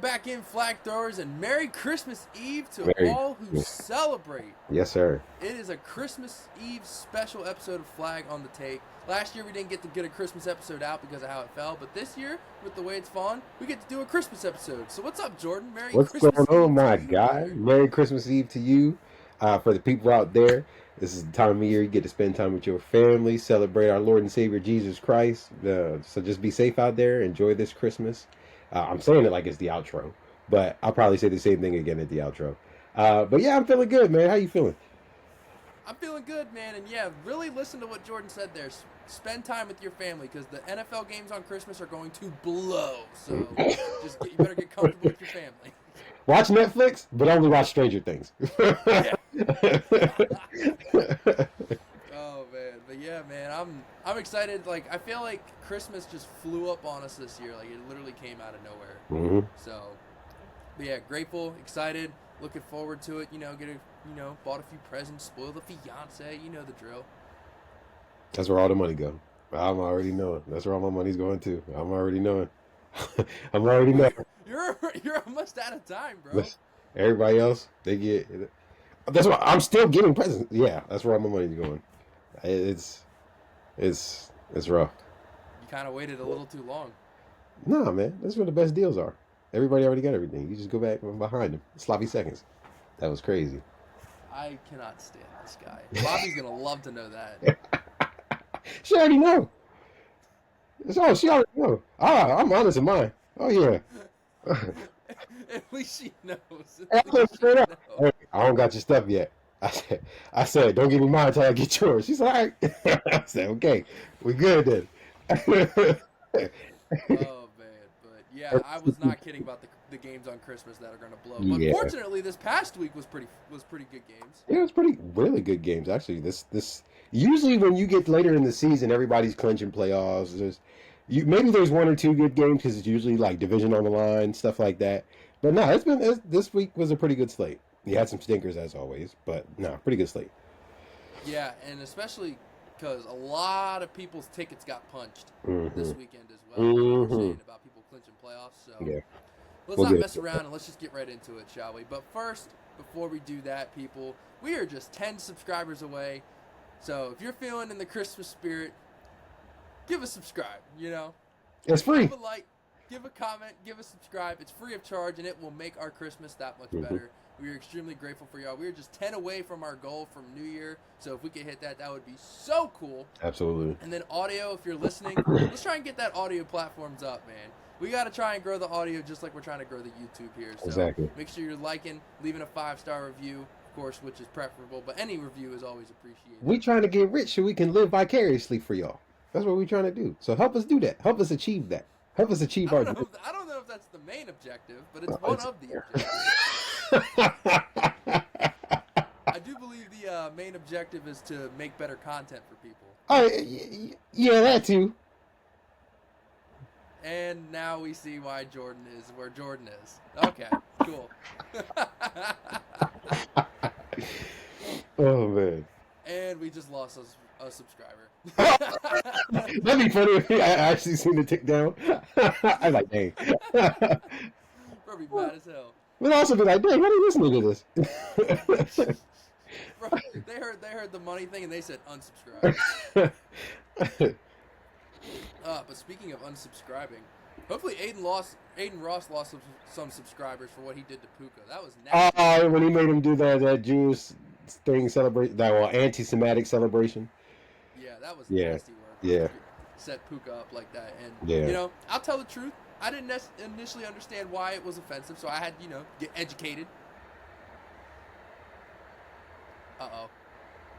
Welcome back in, flag throwers, and Merry Christmas Eve to Very. all who celebrate. Yes, sir. It is a Christmas Eve special episode of Flag on the Take. Last year we didn't get to get a Christmas episode out because of how it fell, but this year, with the way it's fallen, we get to do a Christmas episode. So what's up, Jordan? Merry What's Christmas going on, Eve my to you, guy? brother. Merry Christmas Eve to you. For the people out there, this is the time of year you get to spend time with your family, celebrate our Lord and Savior Jesus Christ. So just be safe out there. Enjoy this Christmas. I'm saying it like it's the outro, but I'll probably say the same thing again at the outro. But yeah, I'm feeling good, man. How you feeling? I'm feeling good, man, and yeah, really listen to what Jordan said there. Spend time with your family because the NFL games on Christmas are going to blow. So you better get comfortable with your family. Watch Netflix, but only watch Stranger Things. Yeah. Oh man, but yeah, man, I'm excited. Like I feel like Christmas just flew up on us this year. Like it literally came out of nowhere. hmm So, but yeah, grateful, excited, looking forward to it. Bought a few presents, spoiled the fiance. You know the drill. That's where all the money go. I'm already knowing. That's where all my money's going to. I'm already knowing. I'm already knowing. You're almost out of time, bro. Listen, everybody else, they get. That's why I'm still getting presents. Yeah, that's where all my money's going. It's rough. You kind of waited a little too long. Nah, man, that's where the best deals are. Everybody already got everything. You just go back from behind them. Sloppy seconds. That was crazy. I cannot stand this guy. Bobby's gonna love to know that. She already know. She already know. I'm honest in mine. Oh yeah. At least she knows. I At said least she straight up, knows. "Hey, I don't got your stuff yet." I said, don't give me mine until I get yours. She's like, all right. I said, okay, we good then. Oh man, but yeah, I was not kidding about the games on Christmas that are gonna blow. But Yeah, fortunately, this past week was pretty good games. it was really good games actually. This usually when you get later in the season, everybody's clinching playoffs. Maybe there's one or two good games because it's usually like division on the line, stuff like that. But no, this week was a pretty good slate. You had some stinkers as always, but no, pretty good slate. Yeah, and especially because a lot of people's tickets got punched hmm this weekend as well. Like you were saying about people clinching playoffs. So Yeah, let's we'll not get mess around and let's just get right into it, shall we? But first, before we do that, people, we are just 10 subscribers away. So if you're feeling in the Christmas spirit, give a subscribe, it's free. Give a like, give a comment, give a subscribe. It's free of charge, and it will make our Christmas that much hmm better. We are extremely grateful for y'all. We are just 10 away from our goal from New Year, so if we could hit that, that would be so cool. Absolutely. And then audio, if you're listening, let's try and get that audio platforms up, man. We got to try and grow the audio just like we're trying to grow the YouTube here. So Exactly. make sure you're liking, leaving a 5-star review, of course, which is preferable, but any review is always appreciated. We trying to get rich so we can live vicariously for y'all. That's what we're trying to do. So help us do that. Help us achieve that. Help us achieve our. I don't know if that's the main objective, but it's one of the objectives. I do believe the main objective is to make better content for people. Oh, yeah, that too. And now we see why Jordan is where Jordan is. Okay, cool. Oh man, And we just lost a subscriber. that'd be funny if I actually seen the tick down. I'm like, dang. Probably mad as hell. But also be like, dang, what are you listening to this? Bro, they heard the money thing and they said unsubscribe. But speaking of unsubscribing, hopefully Aiden Ross lost some subscribers for what he did to Puka. That was nasty. When he made him do that Jewish thing celebration, that anti-Semitic celebration. Yeah, that was Yeah, nasty work. yeah, Set Puka up like that, and yeah. I'll tell the truth. I didn't initially understand why it was offensive, so I had get educated.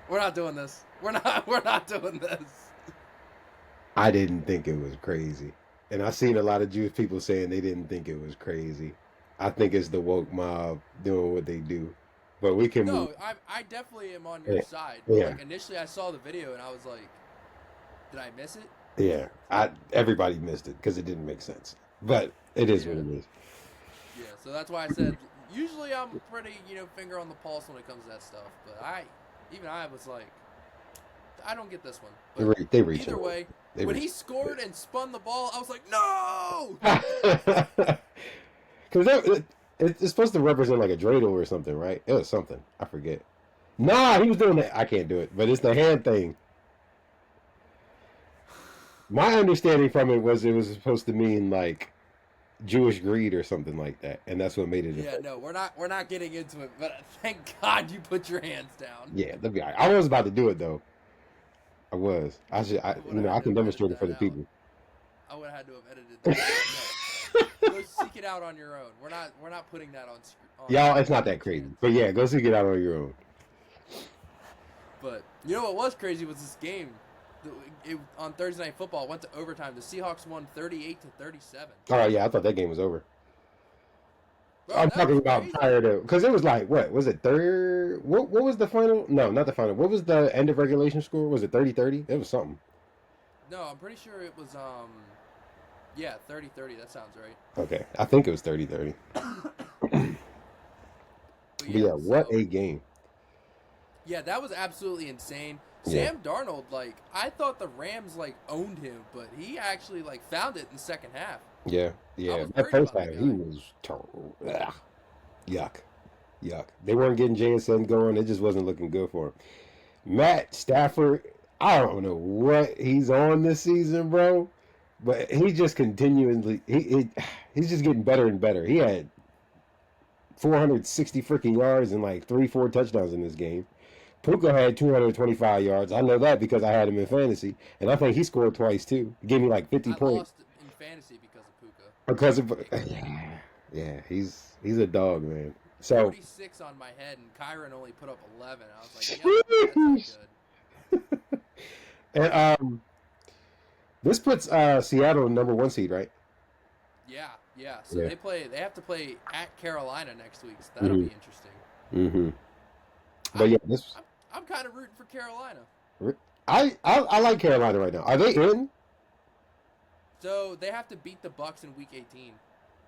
We're not doing this. We're not doing this. I didn't think it was crazy. And I've seen a lot of Jewish people saying they didn't think it was crazy. I think it's the woke mob doing what they do. But we can move. No, I definitely am on your side. But Yeah. initially I saw the video and I was like, did I miss it? Yeah. Everybody missed it because it didn't make sense. But it is what it is. Yeah, so that's why I said, usually I'm pretty, finger on the pulse when it comes to that stuff. But I was like, I don't get this one. But They reach either out. way, They when reach. he scored and spun the ball, I was like, no! Because it's supposed to represent like a dreidel or something, right? It was something. I forget. Nah, he was doing that. I can't do it, but it's the hand thing. My understanding from it was supposed to mean like Jewish greed or something like that, and that's what made it. Yeah, no, we're not getting into it, but thank God you put your hands down. Yeah, that'd be all right. I was about to do it though. I was. I should. Would have I had to can have edited demonstrate it for the that out. people. I would have had to have edited that out. No, go seek it out on your own. We're not putting that on Y'all, it's not that crazy, but yeah, go seek it out on your own. But you know what was crazy was this game. On Thursday Night Football went to overtime. The Seahawks won 38-37. Oh yeah, I thought that game was over. Bro, I'm that talking was about crazy. prior to because it was like what was it third? What was the final? No, not the final. What was the end of regulation score? Was it 30-30? It was something. No, I'm pretty sure it was yeah, 30-30. That sounds right. Okay, I think it was 30-30. But But yeah, yeah, what so a game. yeah, that was absolutely insane. Yeah, Sam Darnold, like, I thought the Rams like owned him, but he actually like found it in the second half. yeah, I yeah. was That worried first about the half, he guy. was terrible. Ugh. Yuck, yuck. They weren't getting JSN going. It just wasn't looking good for him. Matt Stafford, I don't know what he's on this season, bro, but he just continually he's just getting better and better. He had 460 freaking yards and like 4 touchdowns in this game. Puka had 225 yards. I know that because I had him in fantasy, and I think he scored twice too. He gave me like 50 I points lost in fantasy because of Puka. because of It was yeah, he's a dog, man. So 46 on my head, and Kyron only put up 11. I was like, yep, that's not good. and this puts Seattle in number 1 seed, right? Yeah, yeah. So Yeah. they have to play at Carolina next week. So that'll hmm be interesting. hmm But I'm yeah, this I'm kind of rooting for Carolina. I like Carolina right now. Are they in? So they have to beat the Bucks in Week 18.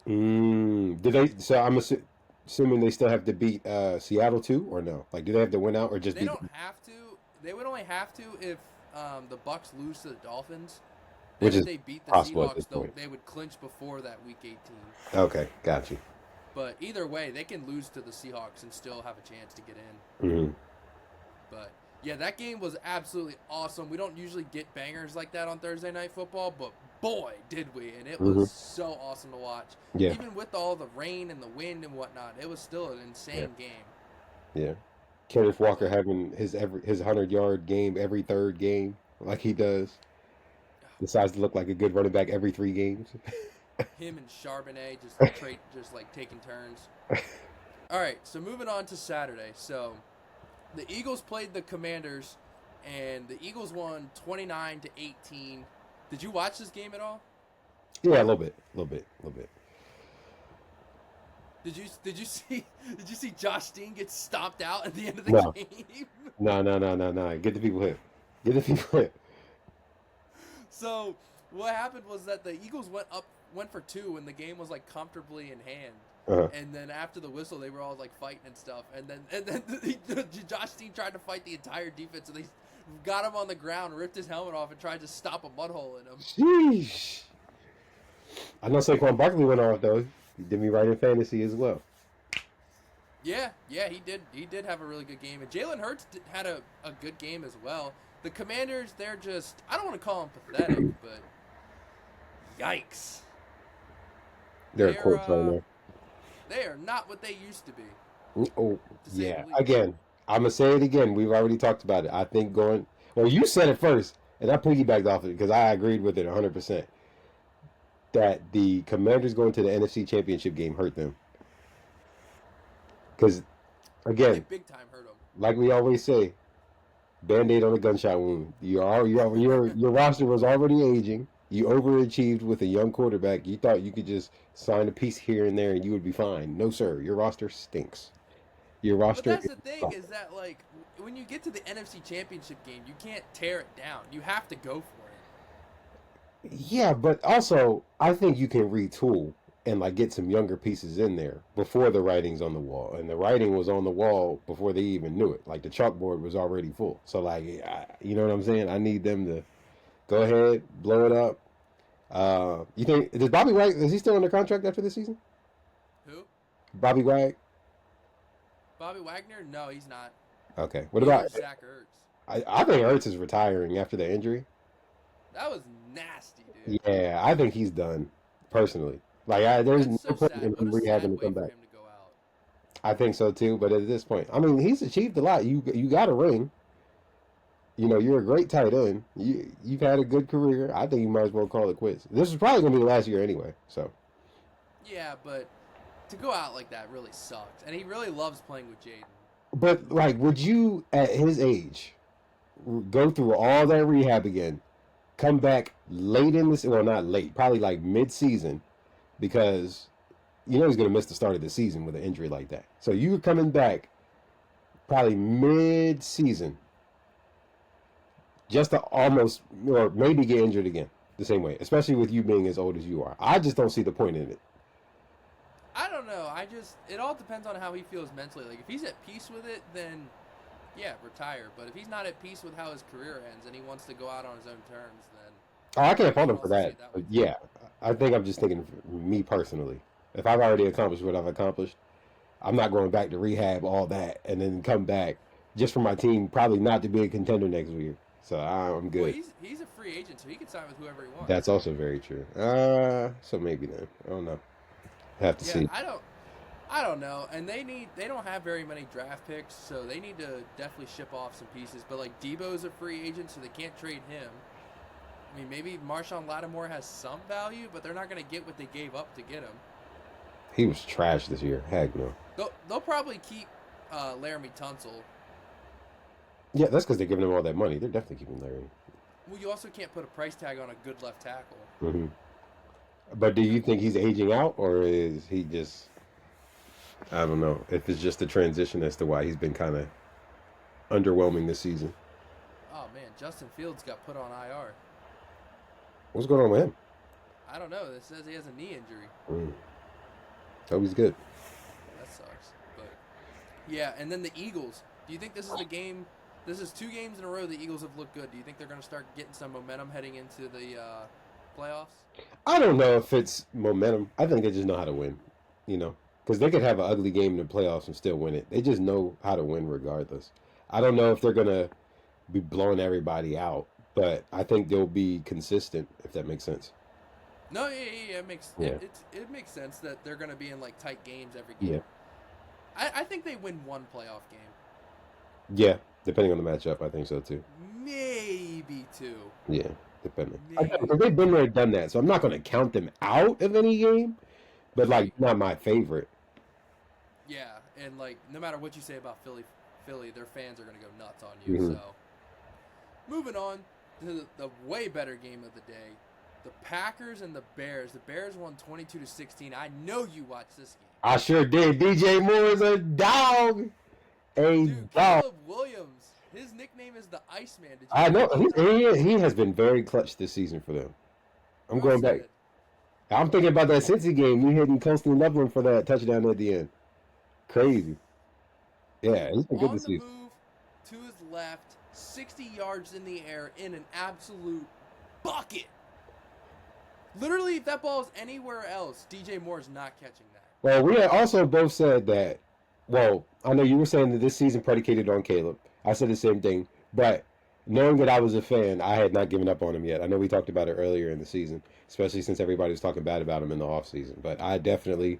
Did they? So I'm assuming they still have to beat Seattle too, or no? Like, do they have to win out or just They beat? don't have to. They would only have to if the Bucks lose to the Dolphins. Then Which if is they beat the possible at this Seahawks, point. they would clinch before that Week 18. Okay, got you. But either way, they can lose to the Seahawks and still have a chance to get in. hmm But yeah, that game was absolutely awesome. We don't usually get bangers like that on Thursday Night Football, but boy, did we. And it hmm was so awesome to watch. Yeah, Even with all the rain and the wind and whatnot, it was still an yeah, insane game. yeah. Kenneth Walker But having his 100-yard game every third game, like he does. Decides to look like a good running back every 3 games. him and Charbonnet just like taking turns. All right, so moving on to Saturday. So the Eagles played the Commanders, and the Eagles won 29-18. Did you watch this game at all? Yeah, a little bit, a little bit, a little bit. Did you see Josh Dean get stomped out at the end of the No, game? no, no, no, no, no. Get the people hit. Get the people hit. So what happened was that the Eagles went for two, and the game was like comfortably in hand. Uh-huh. And then after the whistle, they were all like fighting and stuff. And then Josh Dean tried to fight the entire defense, and they got him on the ground, ripped his helmet off, and tried to stop a mud hole in him. Sheesh. I know Saquon Barkley went off though. He did me right in fantasy as well. Yeah, he did. He did have a really good game, and Jalen Hurts had a good game as well. The Commanders, they're just, I don't want to call them pathetic, but yikes. They're a They're corpse right now. they are not what they used to be, Oh, to say yeah. the least. Again, I'm going to say it again. We've already talked about it. I think well, you said it first, and I piggybacked off it because I agreed with it 100%. That the Commanders going to the NFC Championship game hurt them. Because, They again, big time hurt them. like we always say, Band-Aid on a gunshot wound. Your roster was already aging. You overachieved with a young quarterback. You thought you could just sign a piece here and there and you would be fine. No, sir. Your roster stinks. Your But roster that's is the thing suck. is that like when you get to the NFC Championship game, you can't tear it down. You have to go for it. Yeah, but also I think you can retool and like get some younger pieces in there before the writing's on the wall. And the writing was on the wall before they even knew it. Like the chalkboard was already full. So like, you know what I'm saying? I need them to go ahead, blow it up. You think does Bobby White is he still under contract after this season? Bobby Wag? Bobby Wagner? No, he's not. Okay. What Neither about? is Zach Ertz. I think Ertz is retiring after the injury. That was nasty, dude. Yeah, I think he's done. Personally, like there's That's no so point sad. in What him a rehabbing sad to way come for back. him to go out. I think so too. But at this point, I mean, he's achieved a lot. You got a ring. You know, you're a great tight end. You've had a good career. I think you might as well call it quits. This is probably gonna be the last year anyway. So, Yeah, but to go out like that really sucks. And he really loves playing with Jaden. but like, would you at his age go through all that rehab again? Come back late in this, well, not late, probably like mid-season, because you know he's going to miss the start of the season with an injury like that. So you're coming back probably mid-season just to almost, or maybe get injured again the same way, especially with you being as old as you are. I just don't see the point in it. I don't know. It all depends on how he feels mentally. Like, if he's at peace with it, then, yeah, retire. But if he's not at peace with how his career ends and he wants to go out on his own terms, then Oh, I can't fault can him for also see that. it that way But too. yeah, I think I'm just thinking for me personally. If I've already accomplished what I've accomplished, I'm not going back to rehab all that and then come back just for my team probably not to be a contender next year. So I'm Well, good. he's a free agent, so he can sign with whoever he wants. That's also very true. So maybe then. I don't know. Have to Yeah, see. I don't know. And they don't have very many draft picks, so they need to definitely ship off some pieces. But like Debo's a free agent, so they can't trade him. I mean, maybe Marshawn Lattimore has some value, but they're not going to get what they gave up to get him. He was trash this year. Heck no. They'll probably keep Laramie Tunsil. Yeah, that's because they're giving him all that money. They're definitely keeping Larry. Well, you also can't put a price tag on a good left tackle. Hmm. But do you think he's aging out, or is he just? I don't know if it's just a transition as to why he's been kind of underwhelming this season. Oh man, Justin Fields got put on IR. What's going on with him? I don't know. It says he has a knee injury. Oh, he's good. That sucks. But yeah, and then the Eagles. Do you think this is the game? This is 2 games in a row the Eagles have looked good. Do you think they're going to start getting some momentum heading into the playoffs? I don't know if it's momentum. I think they just know how to win. You know, because they could have an ugly game in the playoffs and still win it. They just know how to win regardless. I don't know if they're gonna be blowing everybody out, but I think they'll be consistent. If that makes sense. No, yeah. It makes Yeah. it makes sense that they're going to be in like tight games every Yeah. game. I think they win 1 playoff game, Yeah. Depending on the matchup, I think so too. maybe 2. Yeah. Depending. Maybe. Because they've been there, done that. So I'm not going to count them out of any game, but Right. like not my favorite. Yeah, and like no matter what you say about Philly, their fans are going to go nuts on you. Mhm. So, moving on to the way better game of the day, the Packers and the Bears. The Bears won 22-16. I know you watched this game. I sure did. DJ Moore is a dog. A Dude, dog. Caleb Williams. His nickname is the Iceman. Did you I know about that? he has been very clutch this season for them. I'm Who going said back. it? I'm thinking about that Cincy game. You hitting Colston Loveland for that touchdown at the end. Crazy. Yeah, he's been good On this the season. move, to his left, 60 yards in the air in an absolute bucket. Literally, if that ball is anywhere else, DJ Moore's not catching that. Well, we had also both said that. Well, I know you were saying that this season predicated on Caleb. I said the same thing, but knowing that I was a fan, I had not given up on him yet. I know we talked about it earlier in the season, especially since everybody was talking bad about him in the offseason. But I definitely,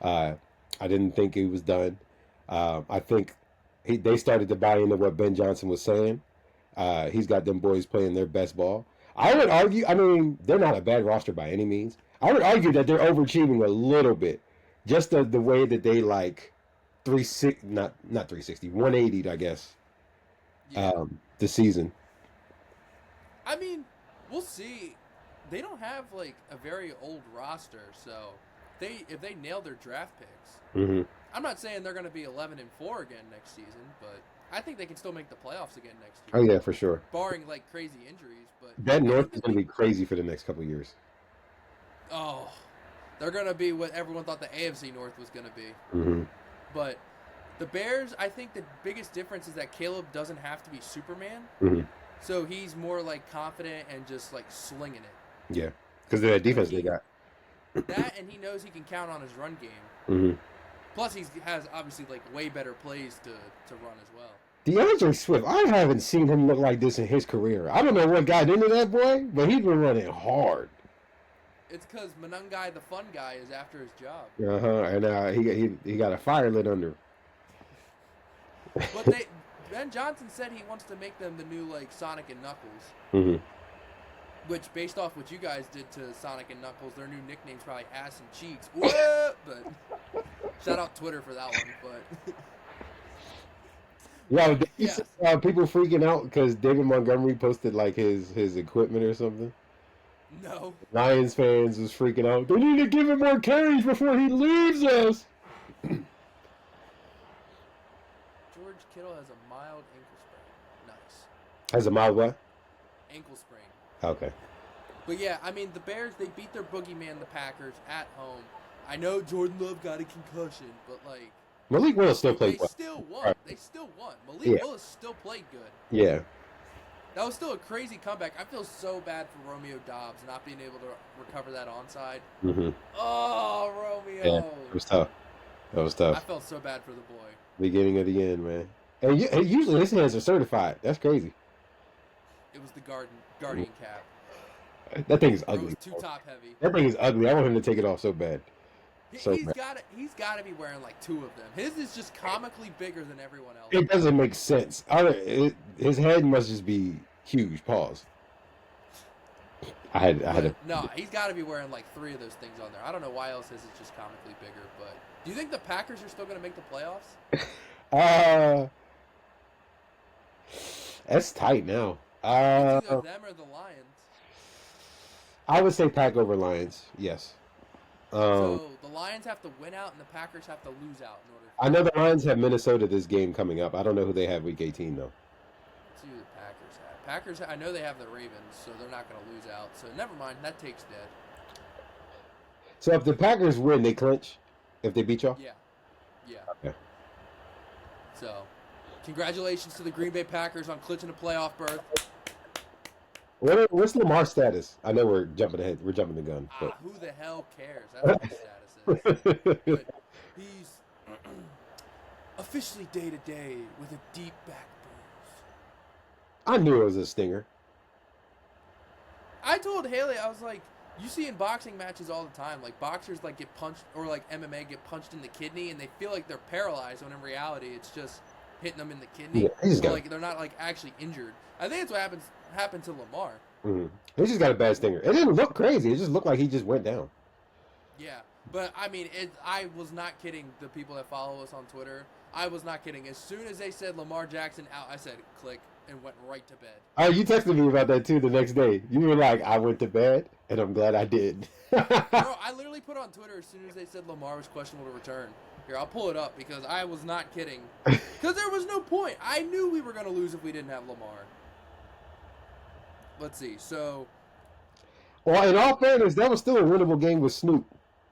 I didn't think he was done. I think they started to buy into what Ben Johnson was saying. He's got them boys playing their best ball. I would argue, I mean, they're not a bad roster by any means. I would argue that they're overachieving a little bit. Just the way that they like 360, not 360, 180, I guess, Yeah. this season. I mean, we'll see. They don't have like a very old roster, so if they nail their draft picks, Mm-hmm. I'm not saying they're going to be 11-4 again next season, but I think they can still make the playoffs again next Oh, year, yeah, for sure. barring like crazy injuries. But That I North think is they going to make. be crazy for the next couple of years. Oh, they're going to be what everyone thought the AFC North was going to be. Mm-hmm. But the Bears, I think the biggest difference is that Caleb doesn't have to be Superman, Mm-hmm. so he's more like confident and just like slinging it. Yeah, because of that defense they got. That, and he knows he can count on his run game. Mm-hmm. Plus, he has obviously like way better plays to run as well. DeAndre Swift, I haven't seen him look like this in his career. I don't know what got into that boy, but he's been running hard. It's because Manungai, the fun guy, is after his job. And he got a fire lit under. But Ben Johnson said he wants to make them the new like Sonic and Knuckles. Mm-hmm. Which, based off what you guys did to Sonic and Knuckles, their new nickname's probably Ass and Cheeks. What? But shout out Twitter for that one. But yeah, people freaking out because David Montgomery posted like his equipment or something. No. Lions fans was freaking out. They need to give him more carries before he leaves us. George Kittle has a mild ankle sprain. Nice. Has a mild what? Ankle sprain. Okay. But yeah, I mean, the Bears, they beat their boogeyman, the Packers, at home. I know Jordan Love got a concussion, but like... Malik Willis still played well. They still won. Right. They still won. Malik Willis still played good. Yeah. That was still a crazy comeback. I feel so bad for Romeo Doubs not being able to recover that onside. Mm-hmm. Oh, Romeo. Yeah, it was tough. That was tough. I felt so bad for the boy. Beginning of the end, man. And usually his hands are certified. That's crazy. It was the Guardian cap. That thing is Bro, ugly. It was too top heavy. That thing is ugly. I want him to take it off so bad. He's got to be wearing like two of them. His is just comically bigger than everyone else. It doesn't make sense. His head must just be huge. Pause. No, he's got to be wearing like three of those things on there. I don't know why else his is just comically bigger. But do you think the Packers are still going to make the playoffs? That's tight now. It's either them or the Lions. I would say Pack over Lions. Yes. So the Lions have to win out, and the Packers have to lose out in order. I know the Lions have Minnesota this game coming up. I don't know who they have week 18 though. Let's see who the Packers have. Packers, I know they have the Ravens, so they're not going to lose out. So never mind, that take's dead. So if the Packers win, they clinch. If they beat y'all. Yeah. Okay. So, congratulations to the Green Bay Packers on clinching a playoff berth. What's Lamar's status? I know we're jumping ahead. We're jumping the gun. But. Who the hell cares? That's what his status is. But he's officially day-to-day with a deep back bruise. I knew it was a stinger. I told Haley, I was like, you see in boxing matches all the time, like boxers like get punched, or like MMA get punched in the kidney, and they feel like they're paralyzed, when in reality it's just hitting them in the kidney. Yeah, so like they're not like actually injured. I think that's what happened to Lamar. Mm-hmm. He just got a bad stinger. It didn't look crazy. It just looked like he just went down. Yeah, but I mean, I was not kidding. The people that follow us on Twitter, I was not kidding. As soon as they said Lamar Jackson out, I said click and went right to bed. Oh, you texted me about that too the next day. You were like, I went to bed, and I'm glad I did. Bro, I literally put on Twitter as soon as they said Lamar was questionable to return. Here, I'll pull it up because I was not kidding. Because there was no point. I knew we were going to lose if we didn't have Lamar. Let's see. So, well, in all fairness, that was still a winnable game with Snoop.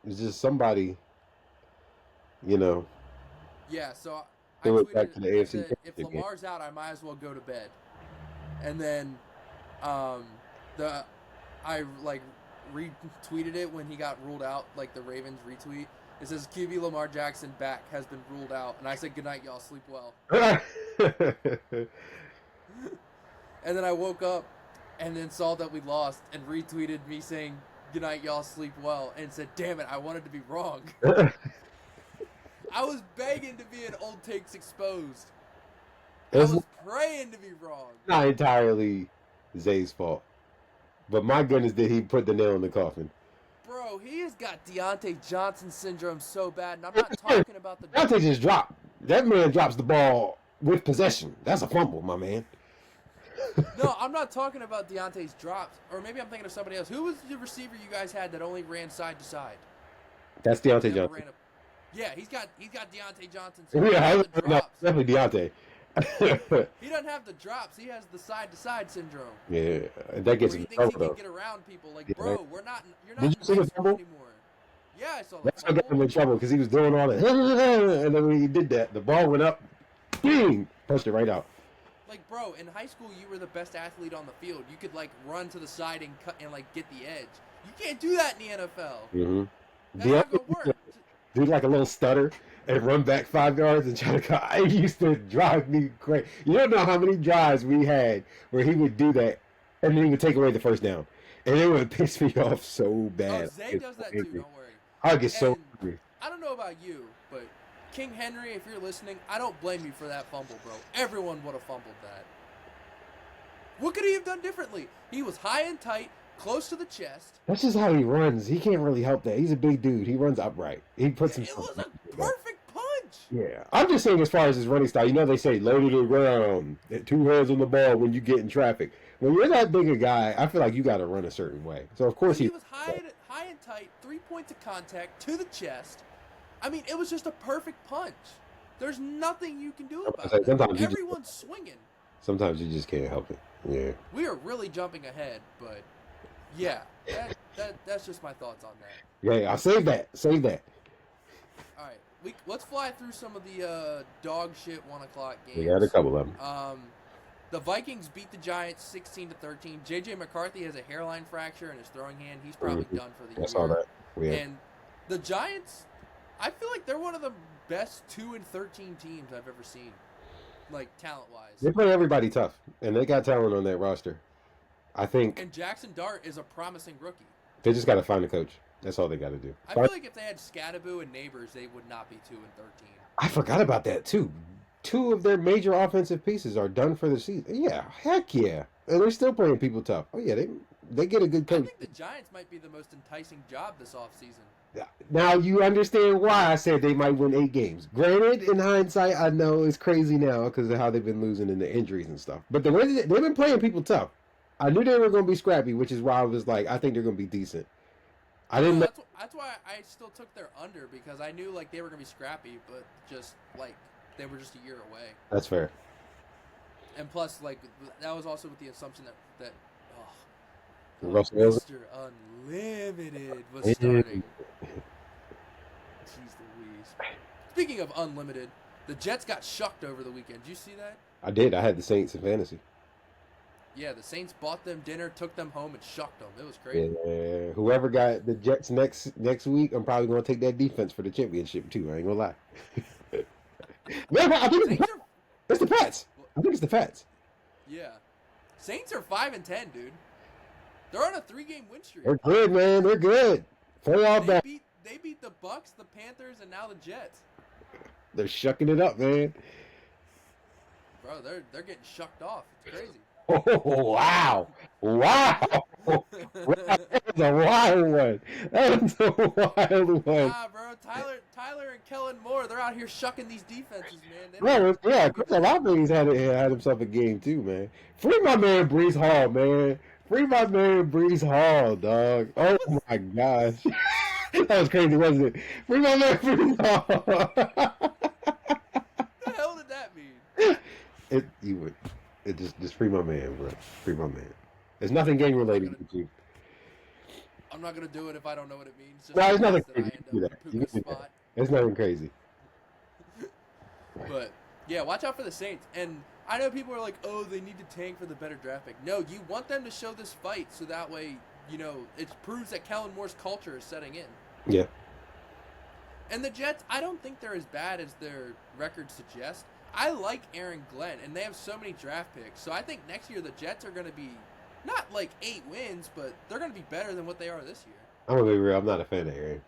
It's just somebody, Yeah, so I tweeted back to the AFC said, if Lamar's out, I might as well go to bed. And then, I like retweeted it when he got ruled out, like the Ravens retweet. It says QB Lamar Jackson back has been ruled out, and I said good night, y'all, sleep well. And then I woke up and then saw that we lost and retweeted me saying good night, y'all, sleep well, and said damn it, I wanted to be wrong. I was begging to be an old takes exposed. I was praying to be wrong. Not entirely Zay's fault, but my goodness, did he put the nail in the coffin? Bro, he has got Deontay Johnson syndrome so bad, and I'm not talking about the... Deontay just dropped. That man drops the ball with possession. That's a fumble, my man. No, I'm not talking about Deontay's drops. Or maybe I'm thinking of somebody else. Who was the receiver you guys had that only ran side to side? That's Deontay Johnson. Yeah, he's got Deontay Johnson. Yeah, definitely Deontay. He doesn't have the drops. He has the side-to-side syndrome. Yeah, that gets him in trouble, though. He thinks he can get around people. Like, bro, you're not in high school anymore. Yeah, I saw that. That's what got him in trouble because he was doing all that. And then when he did that, the ball went up, bing, pushed it right out. Like, bro, in high school, you were the best athlete on the field. You could, like, run to the side and cut and, like, get the edge. You can't do that in the NFL. Mm-hmm. That's not going to work. Do like a little stutter. and run back 5 yards and try to go. It used to drive me crazy. You don't know how many drives we had where he would do that, and then he would take away the first down, and it would piss me off so bad. Oh, Zay does that too. Don't worry. I get so And angry. I don't know about you, but King Henry, if you're listening, I don't blame you for that fumble, bro. Everyone would have fumbled that. What could he have done differently? He was high and tight, close to the chest. That's just how he runs. He can't really help that. He's a big dude. He runs upright. He puts It himself. was a perfect punch. Yeah, I'm just saying as far as his running style. You know they say low to the ground, 2 hands on the ball when you get in traffic. When you're that big a guy, I feel like you got to run a certain way. So of course he was high and tight, 3 points of contact to the chest. I mean, it was just a perfect punch. There's nothing you can do about it. Everyone's swinging. Sometimes you just can't help it. Yeah. We are really jumping ahead, but yeah, that's just my thoughts on that. Yeah, I'll save that. Save that. All right, let's fly through some of the dog shit 1 o'clock games. We got a couple of them. The Vikings beat the Giants 16-13. JJ McCarthy has a hairline fracture in his throwing hand. He's probably done for the year. I saw that. Yeah. And the Giants, I feel like they're one of the best 2-13 teams I've ever seen, like talent-wise. They play everybody tough, and they got talent on that roster. I think. And Jackson Dart is a promising rookie. They just got to find a coach. That's all they got to do. I feel like if they had Scadaboo and Neighbors, they would not be 2-13. I forgot about that too. 2 of their major offensive pieces are done for the season. Yeah, heck yeah, and they're still playing people tough. Oh yeah, they get a good coach. I think the Giants might be the most enticing job this offseason. Now you understand why I said they might win 8 games. Granted, in hindsight, I know it's crazy now because of how they've been losing and the injuries and stuff. But the way they've been playing people tough, I knew they were going to be scrappy, which is why I was like, I think they're going to be decent. I didn't. That's why I still took their under, because I knew like they were going to be scrappy, but just like they were just a year away. That's fair. And plus, like that was also with the assumption that Russell Mr. Unlimited was starting. Jeez Louise. Speaking of unlimited, the Jets got shucked over the weekend. Did you see that? I did. I had the Saints in fantasy. Yeah, the Saints bought them dinner, took them home, and shucked them. It was crazy. Yeah, whoever got the Jets next week, I'm probably going to take that defense for the championship too. I ain't going to lie. No, I think it's the Pats. I think it's the Pats. Yeah. Saints are 5-10, dude. They're on a 3-game win streak. They're good, man. They're good. They beat the Bucks, the Panthers, and now the Jets. They're shucking it up, man. Bro, they're getting shucked off. It's crazy. Oh, wow. Wow. That's a wild one. That's a wild one. Nah, bro. Tyler and Kellen Moore, they're out here shucking these defenses, man. Chris Olave's had himself a game, too, man. Free my man Brees Hall, man. Free my man Brees Hall, dog. Oh, my gosh. That was crazy, wasn't it? Free my man Brees Hall. What the hell did that mean? It just free my man, bro. Free my man. There's nothing gang related. I'm not gonna do it if I don't know what it means. Just Well, it's nothing crazy. It's nothing crazy. But yeah, watch out for the Saints. And I know people are like, "Oh, they need to tank for the better draft pick." No, you want them to show this fight so that way, it proves that Kellen Moore's culture is setting in. Yeah. And the Jets, I don't think they're as bad as their record suggests. I like Aaron Glenn, and they have so many draft picks. So I think next year the Jets are going to be not like 8 wins, but they're going to be better than what they are this year. I'm going to be real. I'm not a fan of Aaron.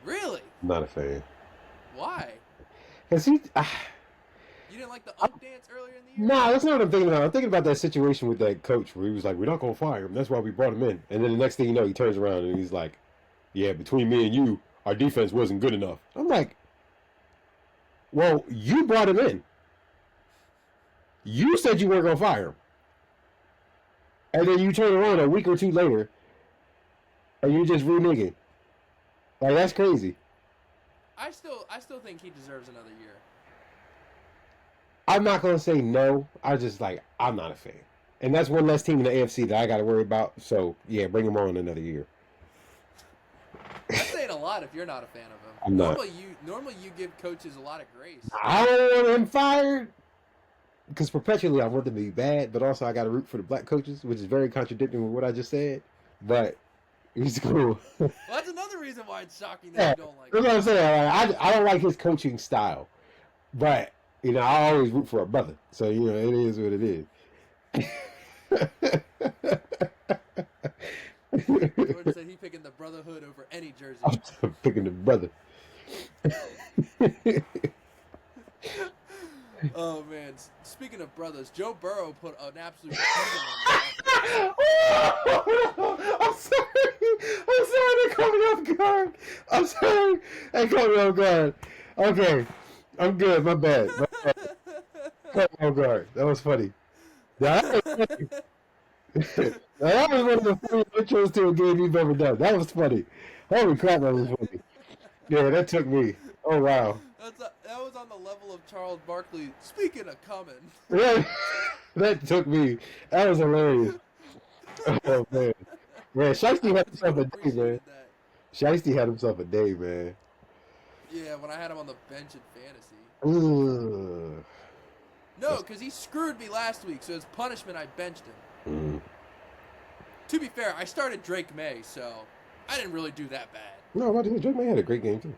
Really? I'm not a fan. Why? Because You didn't like the up dance earlier in the year? Nah, that's not what I'm thinking about. I'm thinking about that situation with that coach where he was like, we're not going to fire him. That's why we brought him in. And then the next thing you know, he turns around and he's like, yeah, between me and you, our defense wasn't good enough. I'm like, well, you brought him in. You said you weren't going to fire him. And then you turn around a week or 2 later and you just reneging. Like, that's crazy. I still think he deserves another year. I'm not going to say no. I'm not a fan. And that's one less team in the AFC that I got to worry about. So, yeah, bring him on another year. That's saying a lot if you're not a fan of him. I'm not. Normally you give coaches a lot of grace. I don't want him fired because perpetually I want them to be bad, but also I got to root for the black coaches, which is very contradicting with what I just said. But He's cool. Well, that's another reason why it's shocking that Yeah, you don't like that's him. what I'm saying. I don't like his coaching style, but I always root for a brother. So it is what it is. Jordan said he picking the Brotherhood over any jersey. I'm picking the brother. Oh man! Speaking of brothers, Joe Burrow put an absolute. I'm sorry. I'm sorry. They caught me off guard. I'm sorry. They caught me off guard. Okay, I'm good. My bad. My bad. Caught me off guard. That was funny. That was funny. That was one of the funniest intros to a game you've ever done. That was funny. Holy crap, that was funny. Yeah, that took me. Oh wow. That was on the level of Charles Barkley. Speaking of coming. Yeah, that took me. That was hilarious. Oh man. Yeah, Shiesty had himself a day, man. That. Shiesty had himself a day, man. Yeah, when I had him on the bench in fantasy. Ugh. No, because he screwed me last week, so as punishment, I benched him. To be fair, I started Drake May, so I didn't really do that bad. No, but Drake May had a great game too.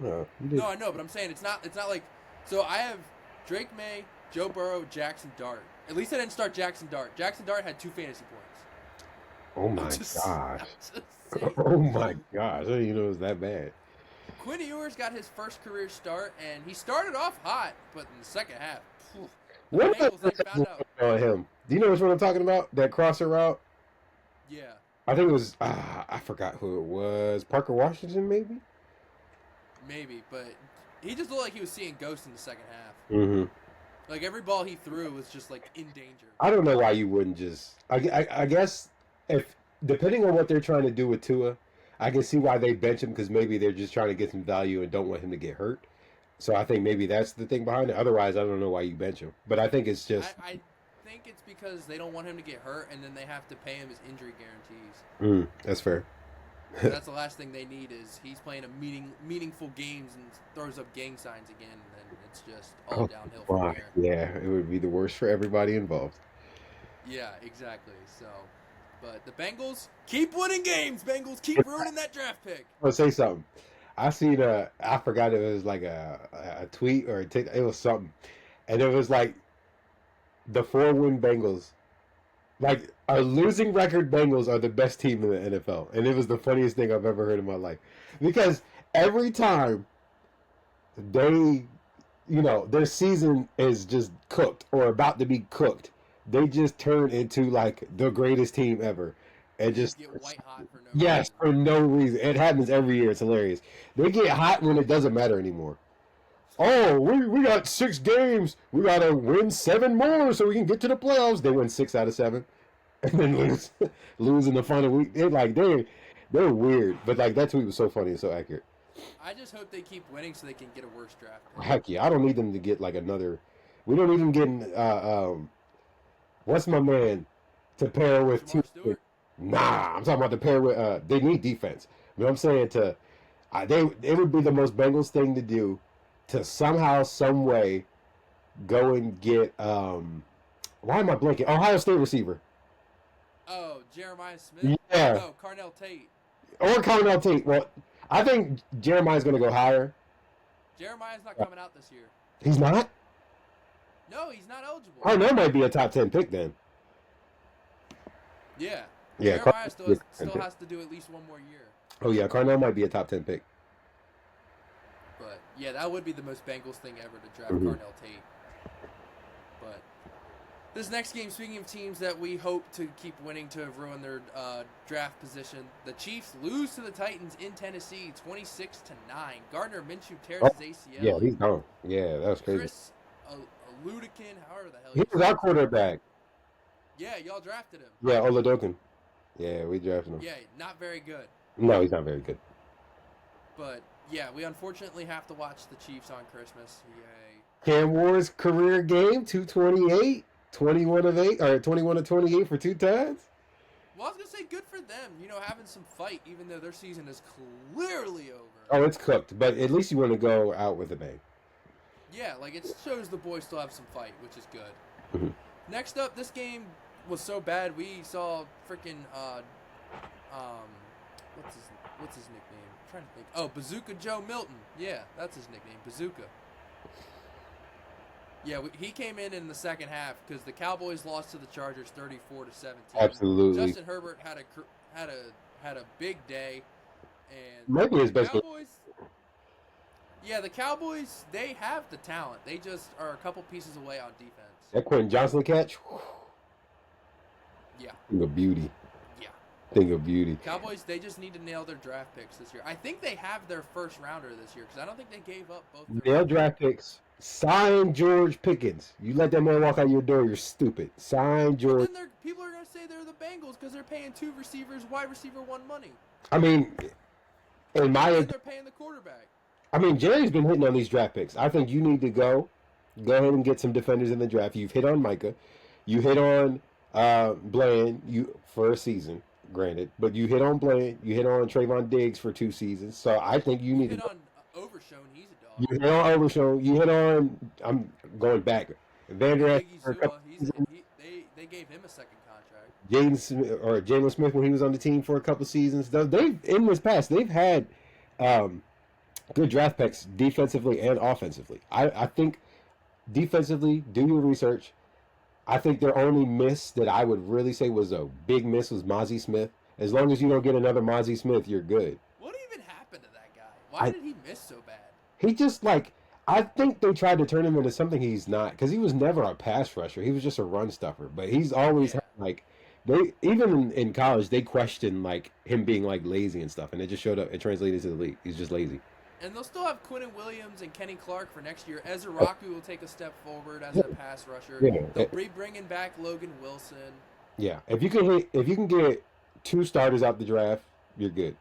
No, I know, but I'm saying it's not like. So I have Drake May, Joe Burrow, Jackson Dart. At least I didn't start Jackson Dart. Jackson Dart had 2 fantasy points. Oh my gosh. Oh my gosh. I didn't even know it was that bad. Quinn Ewers got his first career start, and he started off hot, but in the second half, What about him? Do you know which one I'm talking about? That crosser route? Yeah. I think it was, I forgot who it was. Parker Washington, maybe? Maybe, but he just looked like he was seeing ghosts in the second half. Mm-hmm. Like, every ball he threw was just, like, in danger. I don't know why you wouldn't just... I guess, if depending on what they're trying to do with Tua, I can see why they bench him, because maybe they're just trying to get some value and don't want him to get hurt. So I think maybe that's the thing behind it. Otherwise, I don't know why you bench him. But I think it's just... I think it's because they don't want him to get hurt, and then they have to pay him his injury guarantees. That's fair. That's the last thing they need is he's playing a meaningful games and throws up gang signs again, and then it's just all downhill from there. Yeah, it would be the worst for everybody involved. Yeah, exactly. So, but the Bengals keep winning games. Bengals keep ruining that draft pick. I'll say something. I seen I forgot it was like a tweet or a TikTok. It was something, and it was like the 4-win Bengals. Like, a losing record Bengals are the best team in the NFL. And it was the funniest thing I've ever heard in my life. Because every time they, their season is just cooked or about to be cooked, they just turn into, like, the greatest team ever. And just get white hot for no reason. For no reason. It happens every year. It's hilarious. They get hot when it doesn't matter anymore. Oh, we got 6 games. We got to win 7 more so we can get to the playoffs. They win 6 out of 7. And then lose in the final week. They're weird. But, like, that tweet was so funny and so accurate. I just hope they keep winning so they can get a worse draft pick. Heck yeah. I don't need them to get, like, another... We don't even get... what's my man to pair with... Nah, I'm talking about to pair with... they need defense. But I'm saying it would be the most Bengals thing to do to somehow, some way, go and get, why am I blanking? Ohio State receiver. Oh, Jeremiah Smith? Yeah. No, Carnell Tate. Or Carnell Tate. Well, I think Jeremiah's going to go higher. Jeremiah's not coming out this year. He's not? No, he's not eligible. Carnell might be a top 10 pick then. Yeah. Yeah. Jeremiah still has to do at least one more year. Oh, yeah. Carnell might be a top 10 pick. But, yeah, that would be the most Bengals thing ever to draft Carnell Tate. But this next game, speaking of teams that we hope to keep winning to ruin their draft position, the Chiefs lose to the Titans in Tennessee 26-9. Gardner Minshew tears his ACL. Yeah, he's gone. Yeah, that was crazy. Chris Ludekin, however the hell he was our quarterback. Yeah, y'all drafted him. Yeah, Oladokin. Yeah, we drafted him. Yeah, not very good. No, he's not very good. But, yeah, we unfortunately have to watch the Chiefs on Christmas. Yay. Cam Ward's career game, 228, 21 of 28 for 2 touchdowns. Well, I was going to say good for them, having some fight, even though their season is clearly over. Oh, it's cooked, but at least you want to go out with a bang. Yeah, like, it shows the boys still have some fight, which is good. Mm-hmm. Next up, this game was so bad, we saw freaking what's his nickname? I'm trying to think. Oh, Bazooka Joe Milton. Yeah, that's his nickname, Bazooka. Yeah, he came in the second half because the Cowboys lost to the Chargers 34-17. Absolutely. Justin Herbert had a big day, and Maybe his the best game. Cowboys. Yeah, the Cowboys, they have the talent. They just are a couple pieces away on defense. That Quentin Johnson catch. Yeah. Thing of beauty. Yeah. Thing of beauty. Cowboys, they just need to nail their draft picks this year. I think they have their first rounder this year because I don't think they gave up both their Nail draft picks. Sign George Pickens. You let that man walk out your door, you're stupid. Sign George. But then people are going to say they're the Bengals because they're paying two receivers, wide receiver one money. I mean, in my and they're paying the quarterback. I mean, Jerry's been hitting on these draft picks. I think you need to go ahead and get some defenders in the draft. You've hit on Micah. You hit on Bland for a season, granted. But you hit on Bland. You hit on Trayvon Diggs for 2 seasons. So I think you need to... You hit on Overshown. He's a dog. You hit on Overshown. You hit on... I'm going back. Vander they gave him a second contract. Jalen Smith when he was on the team for a couple seasons. They've in this past, they've had... good draft picks defensively and offensively. I think defensively, do your research. I think their only miss that I would really say was a big miss was Mozzie Smith. As long as you don't get another Mozzie Smith, you're good. What even happened to that guy? Why did he miss so bad? He just I think they tried to turn him into something he's not because he was never a pass rusher. He was just a run stuffer. But he's always had, they even in college they questioned him being lazy and stuff, and it just showed up. It translated to the league. He's just lazy. And they'll still have Quinnen Williams and Kenny Clark for next year. Ezra Raku will take a step forward as a pass rusher. Yeah. They'll be bringing back Logan Wilson. Yeah, if you can get 2 starters out the draft, you're good.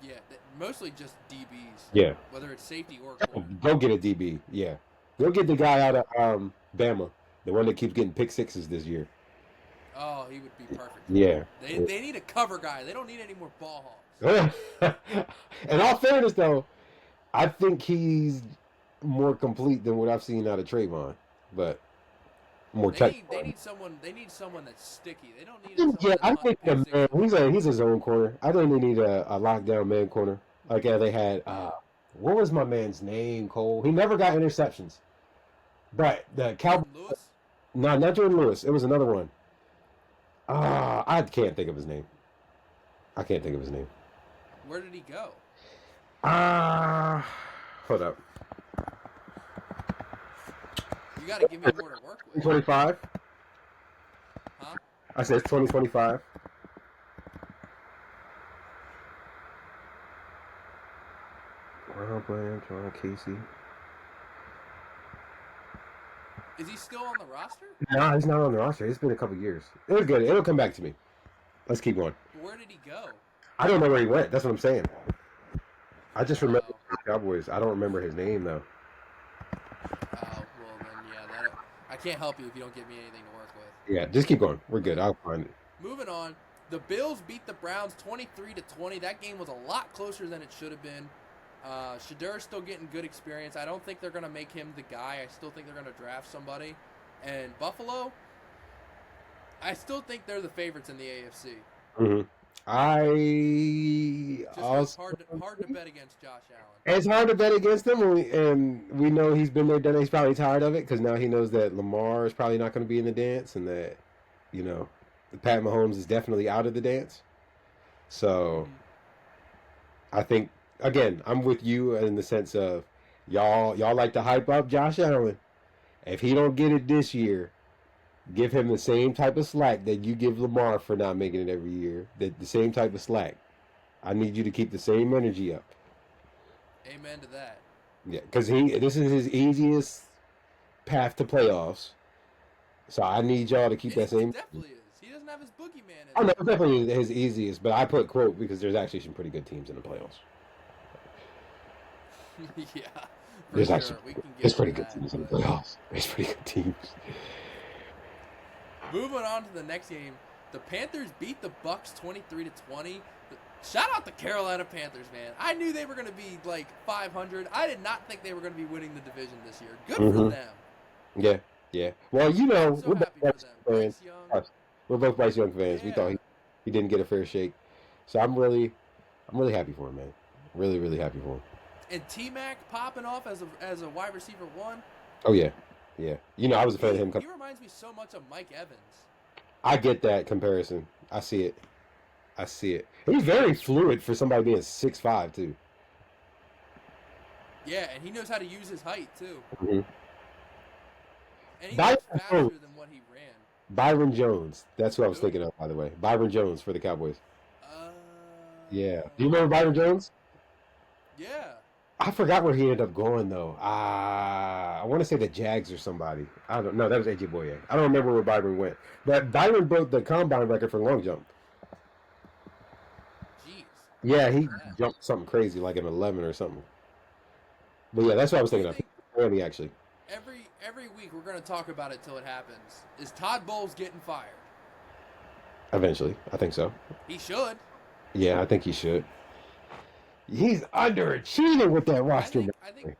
Yeah, mostly just DBs. Yeah. Whether it's safety or corner. Go get a DB. Yeah. Go get the guy out of Bama, the one that keeps getting pick sixes this year. Oh, he would be perfect. Yeah. They need a cover guy. They don't need any more ball hawks. In all fairness, though, I think he's more complete than what I've seen out of Trayvon, but more technical. They need someone that's sticky. They don't need. Yeah, I think he's a zone corner. I think they need a lockdown man corner. They had what was my man's name? Cole. He never got interceptions, but the Cowboys. No, not Jordan Lewis. It was another one. I can't think of his name. Where did he go? Hold up. You got to give me more to work with. 2025. Huh? I said it's 2025. John Casey. Is he still on the roster? No, he's not on the roster. It's been a couple years. It was good. It'll come back to me. Let's keep going. Where did he go? I don't know where he went. That's what I'm saying. I just remember the Cowboys. I don't remember his name, though. Well, then, yeah, I can't help you if you don't give me anything to work with. Yeah, just keep going. We're good. I'll find it. Moving on. The Bills beat the Browns 23-20. That game was a lot closer than it should have been. Shedur's still getting good experience. I don't think they're going to make him the guy. I still think they're going to draft somebody. And Buffalo, I still think they're the favorites in the AFC. Mm-hmm. It's hard to bet against Josh Allen. It's hard to bet against him, and we know he's been there, done it. He's probably tired of it because now he knows that Lamar is probably not going to be in the dance, and that Pat Mahomes is definitely out of the dance. So, I think again, I'm with you in the sense of y'all like to hype up Josh Allen. If he don't get it this year, give him the same type of slack that you give Lamar for not making it every year. The same type of slack. I need you to keep the same energy up. Amen to that. Yeah, because this is his easiest path to playoffs. So I need y'all to keep that same. It definitely is. He doesn't have his boogeyman in Oh, no, it's definitely his easiest, but I put quote because there's actually some pretty good teams in the playoffs. Yeah. There's sure. actually there's pretty good teams in the playoffs. There's pretty good teams. Moving on to the next game, the Panthers beat the Bucks 23-20. Shout out the Carolina Panthers, man. I knew they were going to be 500. I did not think they were going to be winning the division this year. Good for them. Yeah. Well, we're both Bryce fans. We're both Bryce Young fans. Yeah. We thought he didn't get a fair shake. So I'm really I'm really happy for him, man. Really, really happy for him. And T-Mac popping off as a wide receiver one. Oh yeah, yeah. You know, I was a fan of him. He reminds me so much of Mike Evans. I get that comparison. I see it. I see it. He's very fluid for somebody being 6'5" too. Yeah, and he knows how to use his height too. Mm-hmm. And he was faster than what he ran. Byron Jones. That's who I was thinking of, by the way. Byron Jones for the Cowboys. Yeah. Do you remember Byron Jones? Yeah. I forgot where he ended up going though. I want to say the Jags or somebody. I don't know. That was AJ Boye. I don't remember where Byron went. But Byron broke the combine record for long jump. Jeez. Yeah, he jumped something crazy, like an 11 or something. But yeah, that's what I was thinking of. Miami, actually. Every week we're going to talk about it till it happens. Is Todd Bowles getting fired? Eventually, I think so. He should. Yeah, I think he should. He's underachieving with that roster. I think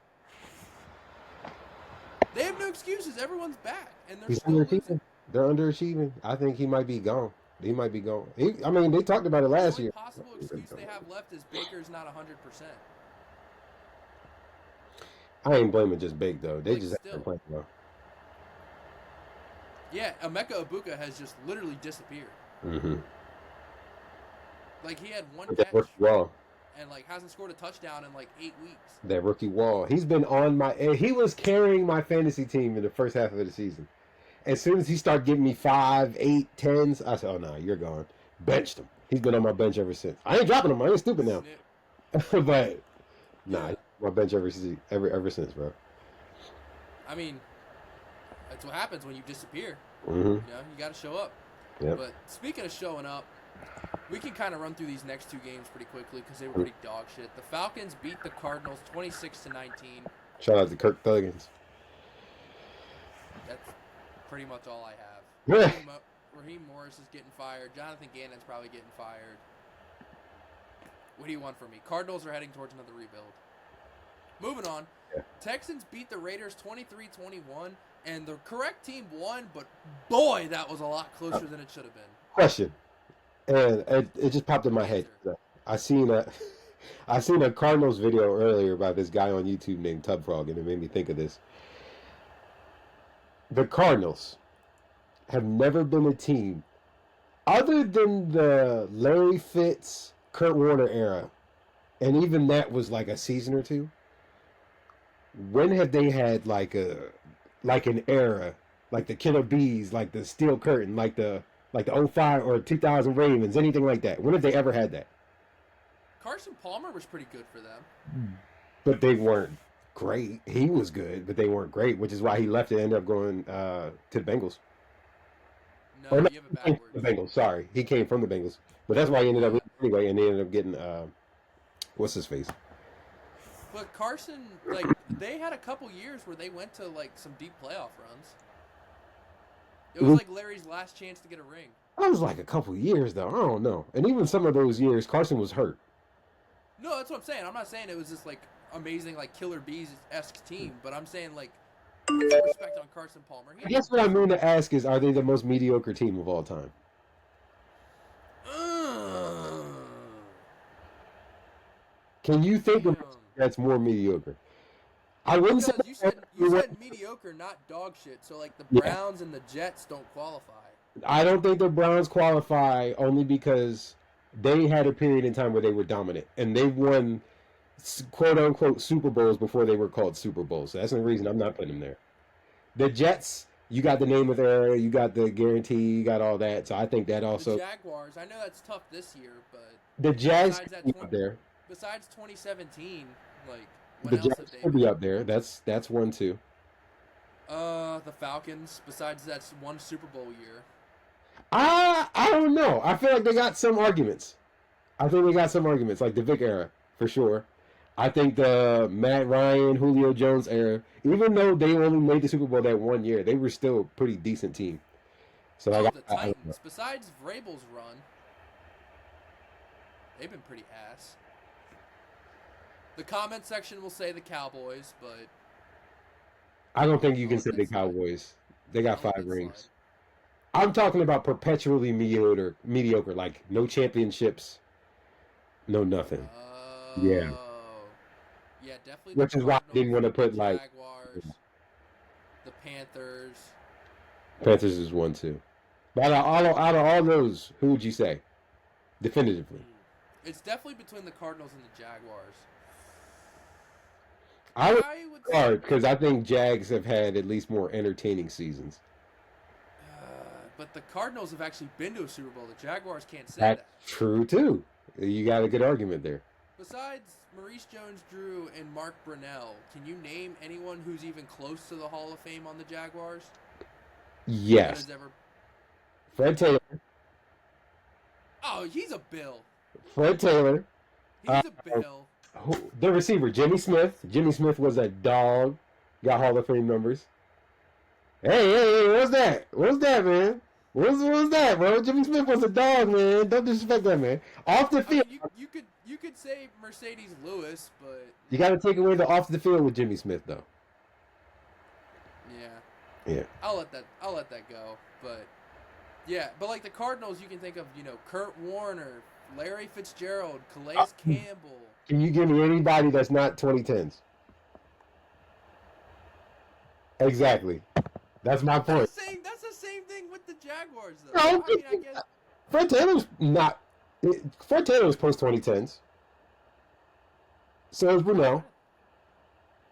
they have no excuses. Everyone's back, and they're He's still losing. They're underachieving. I think he might be gone. He might be gone. I mean, they talked about it last year. The only possible excuse they have left is Baker's not 100%. I ain't blaming just Big though. They just still. playing well. Yeah, Emeka Ibuka has just literally disappeared. Mm-hmm. Like he had one That catch rookie wall. and like hasn't scored a touchdown in like 8 weeks. That rookie wall. He's been on my. He was carrying my fantasy team in the first half of the season. As soon as he started giving me 5, 8, 10s, I said, "Oh no, you're gone." Benched him. He's been on my bench ever since. I ain't dropping him. I ain't stupid now. But nah, he's on my bench ever since, bro. I mean, that's what happens when you disappear. Mm-hmm. You know, you got to show up. Yep. But speaking of showing up, we can kind of run through these next two games pretty quickly because they were pretty dog shit. The Falcons beat the Cardinals 26-19. Shout out to Kirk Thuggins. That's pretty much all I have. Yeah. Raheem Morris is getting fired. Jonathan Gannon's probably getting fired. What do you want from me? Cardinals are heading towards another rebuild. Moving on. Yeah. Texans beat the Raiders 23-21, and the correct team won, but boy, that was a lot closer than it should have been. Question, and it just popped in my head. I seen a Cardinals video earlier by this guy on YouTube named Tub Frog, and it made me think of this. The Cardinals have never been a team, other than the Larry Fitz, Kurt Warner era, and even that was like a season or two. When have they had like an era, like the Killer Bees, like the Steel Curtain, like the 05 or 2000 Ravens, anything like that? When have they ever had that? Carson Palmer was pretty good for them. But they weren't great. He was good, but they weren't great, which is why he left and ended up going to the Bengals. No, you have it backwards. The Bengals, sorry. He came from the Bengals. But that's why he ended up anyway, and they ended up getting, what's his face? But Carson, like, they had a couple years where they went to, like, some deep playoff runs. It was like Larry's last chance to get a ring. That was like a couple years, though. I don't know. And even some of those years, Carson was hurt. No, that's what I'm saying. I'm not saying it was this, like, amazing, like, Killer Bees-esque team, but I'm saying, like, put some respect on Carson Palmer. I guess what I mean to ask is, are they the most mediocre team of all time? Can you think of that's more mediocre? I wouldn't say you said mediocre, not dog shit. So like the Browns and the Jets don't qualify. I don't think the Browns qualify only because they had a period in time where they were dominant and they won quote unquote Super Bowls before they were called Super Bowls. So that's the reason I'm not putting them there. The Jets, you got the name of the era, you got the guarantee, you got all that. So I think that also. The Jaguars, I know that's tough this year, but the Jags up there. Besides 2017, like what the else Jags could be up there. That's one too. The Falcons. Besides that's one Super Bowl year. I don't know. I feel like they got some arguments. I think they got some arguments, like the Vic era for sure. I think the Matt Ryan, Julio Jones era, even though they only made the Super Bowl that one year, they were still a pretty decent team. So the Titans. Besides Vrabel's run, they've been pretty ass. The comment section will say the Cowboys, but I don't think you can say the Cowboys. They got 5 rings. I'm talking about perpetually mediocre, like no championships. No nothing. Yeah, Oh, yeah, definitely the which is why I didn't Cardinals, want to the put like Jaguars, the Panthers. Panthers is one too. But out of all those, who would you say definitively? It's definitely between the Cardinals and the Jaguars. I would I would, guard because I think Jags have had at least more entertaining seasons. but the Cardinals have actually been to a Super Bowl. The Jaguars can't say That's that. true too. You got a good argument there. Besides Maurice Jones-Drew and Mark Brunell, can you name anyone who's even close to the Hall of Fame on the Jaguars that Yes, has ever? Fred Taylor. Oh, he's a Bill. Fred Taylor. Uh, He's a Bill. the receiver, Jimmy Smith. Jimmy Smith was a dog. Got Hall of Fame numbers. Hey, what's that? What's that, man? What's that, bro? Jimmy Smith was a dog, man. Don't disrespect that, man. Off the I field, mean, you could say Mercedes Lewis, but you got to take away the off the field with Jimmy Smith, though. yeah, Yeah. I'll let that go. But yeah, but like the Cardinals, you can think of Kurt Warner, Larry Fitzgerald, Calais Campbell. Can you give me anybody that's not 2010s? Exactly. That's my point. That's the same thing with the Jaguars, though. No, I mean, I guess. Fred Taylor's not. Fred Taylor's post 2010s. So is Brunel.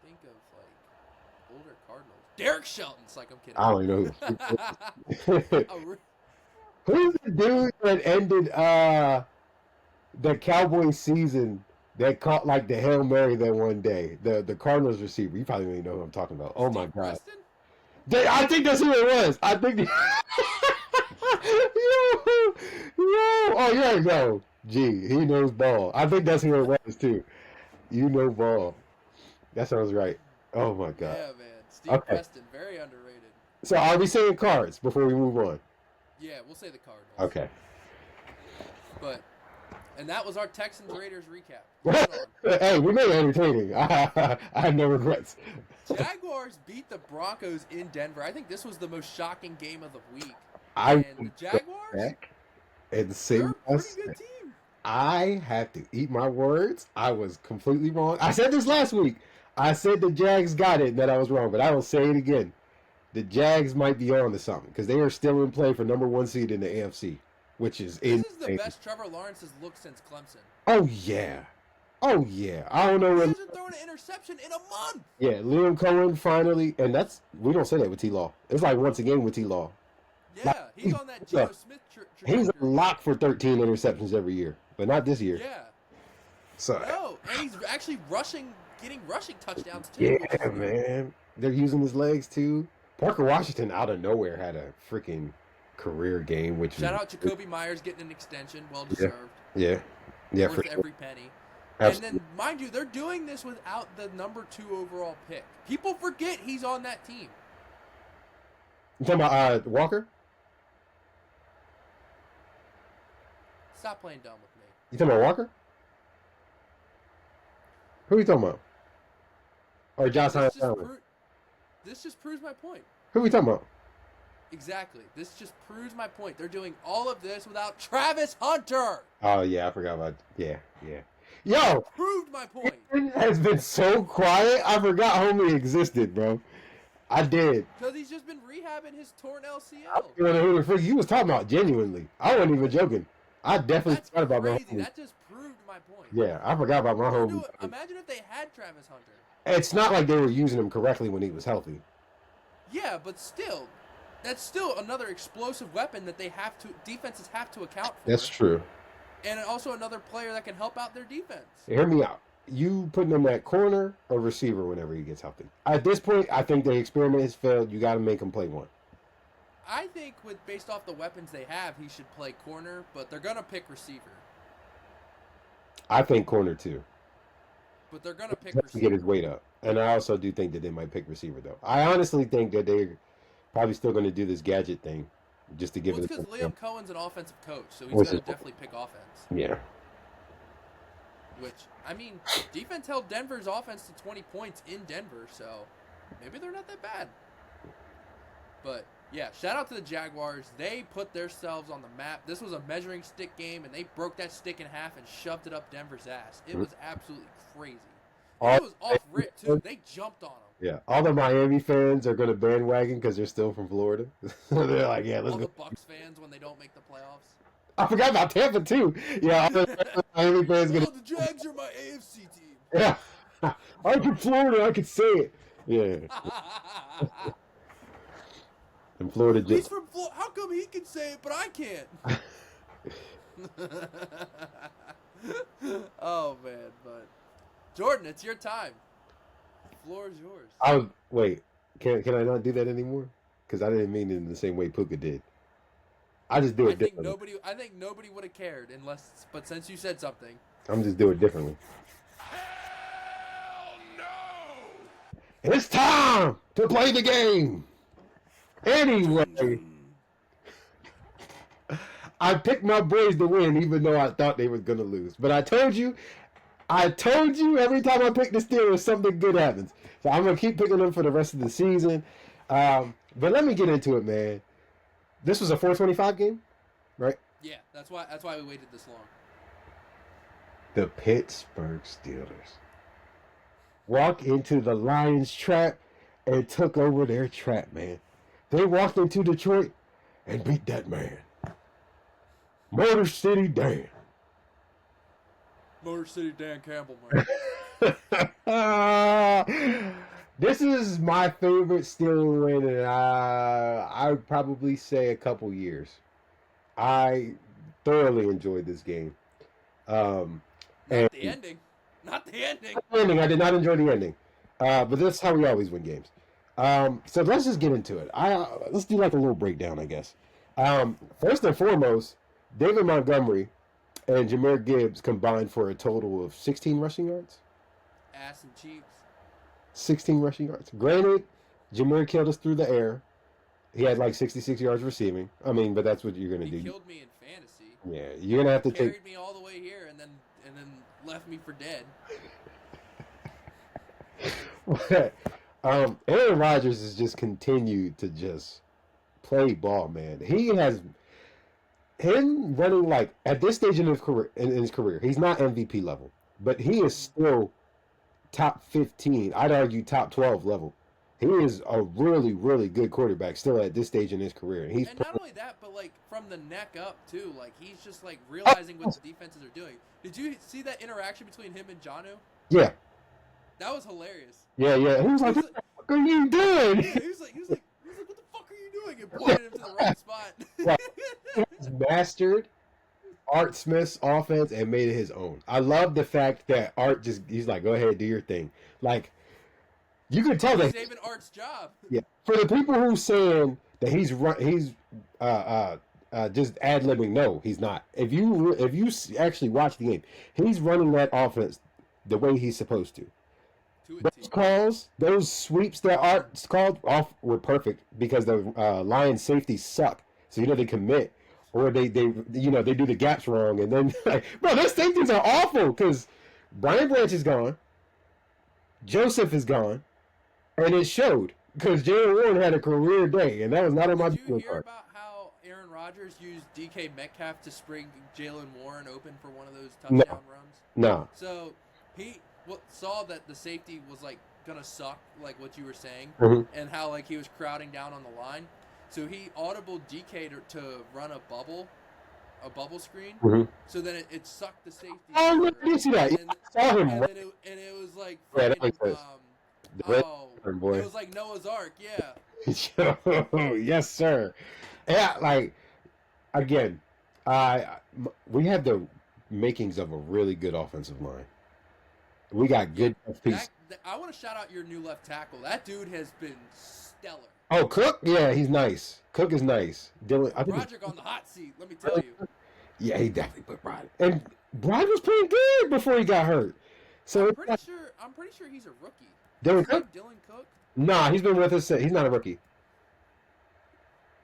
Think of like older Cardinals. Derek Shelton's like I'm kidding. I don't even know. Oh, Who's the dude that ended the Cowboys season that caught like the Hail Mary that one day? The Cardinals receiver. You probably don't even know who I'm talking about. Oh my Steve god. Preston? I think that's who it was. I think yo, oh yeah, no. Gee, he knows ball. I think that's who it was too. You know ball. That sounds right. Oh my god. Yeah, man. Steve Okay. Preston, very underrated. So are we saying cards before we move on? Yeah, we'll say the Cardinals. Okay. And that was our Texans Raiders recap. Hold on. Hey, we made it entertaining. I have no regrets. Jaguars beat the Broncos in Denver. I think this was the most shocking game of the week. I And the Jaguars, back and say they're a pretty good team. I have to eat my words. I was completely wrong. I said this last week. I said the Jags got it and that I was wrong, but I will say it again. The Jags might be on to something because they are still in play for number 1 seed in the AFC, which is This is the best Trevor Lawrence has looked since Clemson. Oh yeah. Oh yeah. I don't know He when. hasn't thrown an interception in a month. Yeah, Liam Cohen finally, and that's we don't say that with T Law. It's like once again with T Law. Yeah, he's on that Geno Smith He's a trajectory. lock for 13 interceptions every year, but not this year. Yeah. So No, and he's actually getting rushing touchdowns too. which yeah, is good. man, they're using his legs too. Parker Washington out of nowhere had a freaking career game, which Shout was, out Jacoby Myers getting an extension, well deserved. yeah, Worth for sure. every penny. Absolutely. And then, mind you, they're doing this without the number 2 overall pick. People forget he's on that team. You talking about Walker? Stop playing dumb with me. You talking about Walker? Who are you talking about? Or Josh This Allen? this just proves my point. Who are we talking about? Exactly. This just proves my point. They're doing all of this without Travis Hunter. Oh yeah, I forgot about Yo, Proved my point. it has been so quiet. I forgot homie existed, bro. I did. Because he's just been rehabbing his torn LCL. You was talking about genuinely. I wasn't even joking. I definitely That's forgot about crazy. my homie. That just proved my point. Yeah, I forgot about my homie. Imagine if they had Travis Hunter. It's not like they were using him correctly when he was healthy. Yeah, but still, that's still another explosive weapon that defenses have to account for. That's true. And also another player that can help out their defense. Hear me out. You putting him at corner or receiver whenever he gets healthy. At this point, I think the experiment has failed. You got to make him play one. I think based off the weapons they have, he should play corner, but they're gonna pick receiver. I think corner too. But they're gonna pick To receiver. get his weight up. And I also do think that they might pick receiver though. I honestly think that they're probably still going to do this gadget thing just to give Well, it. it's because Liam Cohen's an offensive coach, so he's Which gonna is- definitely pick offense. Yeah. Which, I mean, defense held Denver's offense to 20 points in Denver, so maybe they're not that bad. But Yeah, shout out to the Jaguars. They put themselves on the map. This was a measuring stick game, and they broke that stick in half and shoved it up Denver's ass. It was absolutely crazy. And All it was off rip, too. They jumped on them. yeah, all the Miami fans are going to bandwagon because they're still from Florida. They're like, yeah, let's All go. the Bucks fans when they don't make the playoffs. I forgot about Tampa too. Yeah, all the Miami fans Oh, gonna. the Jags are my AFC team. Yeah, I'm from Florida. I could say it. Yeah, and Florida He's just. from Florida. How come he can say it, but I can't? Oh, man. But, Jordan, it's your time. The floor is yours. Wait. Can I not do that anymore? Because I didn't mean it in the same way Puka did. I just do it differently. I think nobody would have cared but since you said something. I'm just doing it differently. Hell no! It's time to play the game. Anyway, I picked my boys to win, even though I thought they were gonna lose. But I told you every time I pick the Steelers, something good happens. So I'm gonna keep picking them for the rest of the season. But let me get into it, man. This was a 425 game, right? Yeah, that's why we waited this long. The Pittsburgh Steelers walk into the Lions' trap and took over their trap, man. They walked into Detroit and beat that man. Motor City Dan. Motor City Dan Campbell, man. This is my favorite Steelers win, and I would probably say a couple years. I thoroughly enjoyed this game. Not the ending. Not the ending. I did not enjoy the ending. But that's how we always win games. So let's just get into it. Let's do like a little breakdown, I guess. First and foremost, David Montgomery and Jahmyr Gibbs combined for a total of 16 rushing yards. Ass and cheeks. 16 rushing yards. Granted, Jahmyr killed us through the air. He had like 66 yards receiving. I mean, but that's what you're gonna do. He killed me in fantasy. Yeah, you're gonna have to carried me all the way here and then left me for dead. Aaron Rodgers has just continued to just play ball, man. He has him running like at this stage in his career, he's not MVP level, but he is still top 15. I'd argue top 12 level. He is a really, really good quarterback still at this stage in his career. And not only that, but like from the neck up too. Like he's just like realizing what the defenses are doing. Did you see that interaction between him and Jonnu? Yeah. That was hilarious. Yeah. He was like, "What the fuck are you doing?" Yeah, he was like, "What the fuck are you doing?" And pointed him to the right spot. He's mastered Art Smith's offense and made it his own. I love the fact that Art he's like, "Go ahead, do your thing." Like, you can tell that saving Art's job. Yeah, for the people who saying that he's just ad-libbing, no, he's not. If you actually watch the game, he's running that offense the way he's supposed to. Those calls, those sweeps that Art's called off were perfect because the Lions safeties suck. So they commit or they do the gaps wrong, and then like, bro, those safeties are awful because Brian Branch is gone, Joseph is gone. And it showed because Jalen Warren had a career day, and that was not on my. Did you hear about how Aaron Rodgers used DK Metcalf to spring Jalen Warren open for one of those touchdown runs? No. So he saw that the safety was like gonna suck, like what you were saying, and how like he was crowding down on the line. So he audibled DK to run a bubble screen. So then it sucked the safety. Oh, I didn't see that. I saw him. And it was like. Yeah, that makes sense. It was like Noah's Ark, yeah. Yes, sir. Yeah, like again, we have the makings of a really good offensive line. We got good pieces. I want to shout out your new left tackle. That dude has been stellar. Oh, Cook? Yeah, he's nice. Cook is nice. Broderick on the hot seat, let me tell you. Yeah, he definitely put Broderick. And Broderick was playing good before he got hurt. So I'm pretty sure he's a rookie. Dylan Cook? Dylan Cook? Nah, he's been with us. He's not a rookie.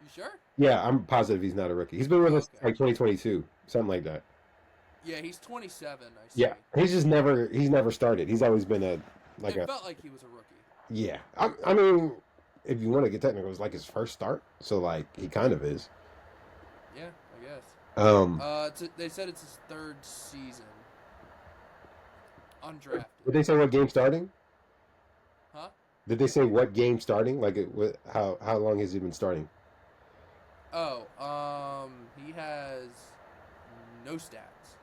You sure? Yeah, I'm positive he's not a rookie. He's been with us like 2022, something like that. Yeah, he's 27. I see. Yeah, he's never started. He's always been it felt like he was a rookie. Yeah, I mean, if you want to get technical, it's like his first start. So like he kind of is. Yeah, I guess. They said it's his third season. Undrafted. Did they say what game starting? Huh? Did they say what game starting? Like how long has he been starting? Oh, he has no stats.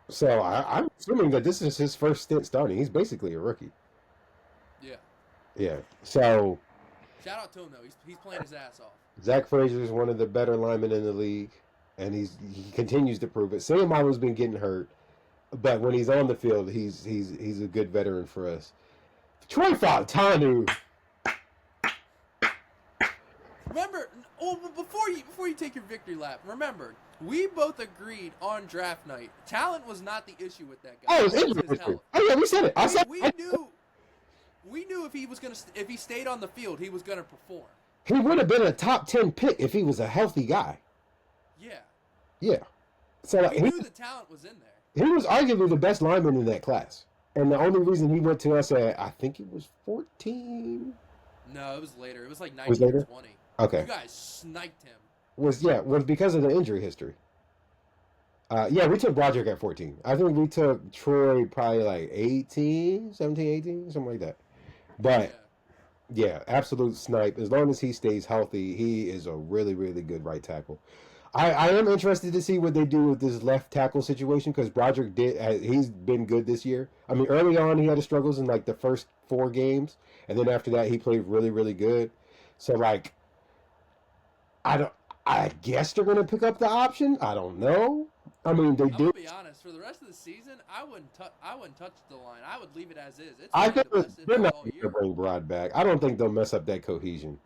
So I'm assuming that this is his first stint starting. He's basically a rookie. Yeah. Yeah. So Shout out to him though. He's playing his ass off. Zach Frazier is one of the better linemen in the league, and he continues to prove it. Sam Allen's been getting hurt, but when he's on the field, he's a good veteran for us. Troy Fautanu. Remember, before you take your victory lap, remember we both agreed on draft night. Talent was not the issue with that guy. Oh, it was injury. Oh yeah, we said it. We knew if he stayed on the field, he was gonna perform. He would have been a top 10 pick if he was a healthy guy. Yeah. Yeah. So We knew the talent was in there. He was arguably the best lineman in that class. And the only reason he went to us at, I think it was 14. No, it was later. It was like Was later? 19 or 20. Okay. You guys sniped him. Was because of the injury history. Yeah, we took Broderick at 14. I think we took Troy probably like 17, 18, something like that. But yeah, absolute snipe. As long as he stays healthy, he is a really, really good right tackle. I am interested to see what they do with this left tackle situation because Broderick he's been good this year. I mean, early on he had his struggles in like the first 4 games, and then after that he played really, really good. So like, I guess they're gonna pick up the option. I don't know. I mean, they do. I'm gonna be honest. For the rest of the season, I wouldn't touch the line. I would leave it as is. It's I like think the best they're not all going to year. bring Brod back. I don't think they'll mess up that cohesion.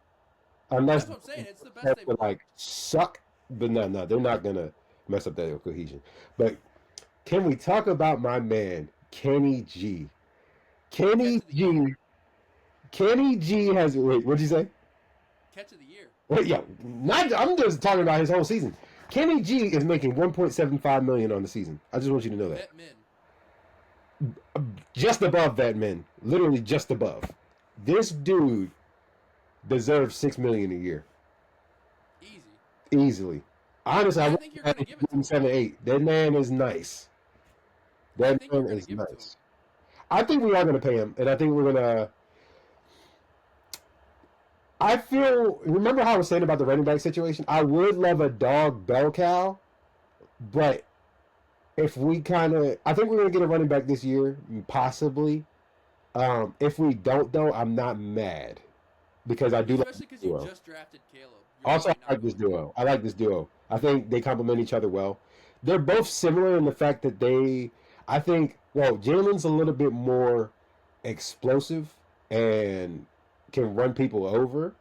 Unless That's what I'm saying. It's the best they've like suck. But no, they're not going to mess up that cohesion. But can we talk about my man, Kenny G? Kenny G has, wait, what'd you say? Catch of the year. Wait, yeah, I'm just talking about his whole season. Kenny G is making $1.75 million on the season. I just want you to know that. Vet min. Just above that, man. Literally just above. This dude deserves $6 million a year. Easily. Honestly, I think you're gonna give it to him. 7-8. That man is nice. That man is nice. I think we are going to pay him, and I think we're going to. I feel. Remember how I was saying about the running back situation? I would love a dog bell cow, but if we I think we're going to get a running back this year, possibly. If we don't, though, I'm not mad because I do. Especially because you just drafted Caleb. Also, I like this duo. I think they complement each other well. They're both similar in the fact that I think, Jalen's a little bit more explosive and can run people over.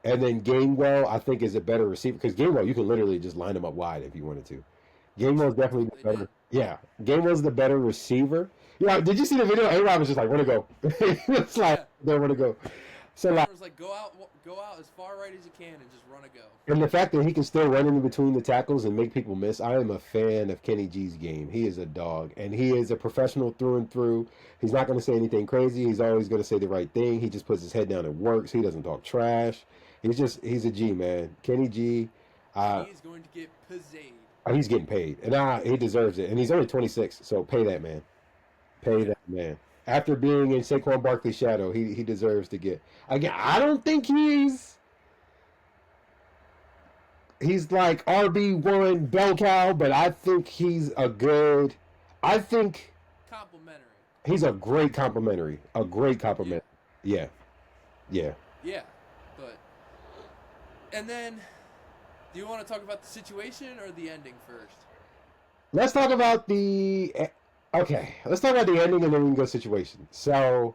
And then Gainwell, I think, is a better receiver. Because Gainwell, you can literally just line him up wide if you wanted to. Gainwell's definitely the better. Yeah, Gainwell's the better receiver. Yeah, did you see the video? A-Rod was just like, want to go. It's like, they want to go. So like, was like, go out as far right as you can and just run a go. And the fact that he can still run in between the tackles and make people miss, I am a fan of Kenny G's game. He is a dog, and he is a professional through and through. He's not going to say anything crazy. He's always going to say the right thing. He just puts his head down and works. He doesn't talk trash. He's a G, man. Kenny G. He's going to get paid. He's getting paid, and he deserves it. And he's only 26, so pay that man. Pay that man. After being in Saquon Barkley's shadow, he deserves to get. Again, I don't think he's like RB1 bell cow, but I think he's complimentary. He's a great complimentary. Yeah. Yeah, but and then, do you want to talk about the situation or the ending first? Let's talk about the ending and then we can go situation. So,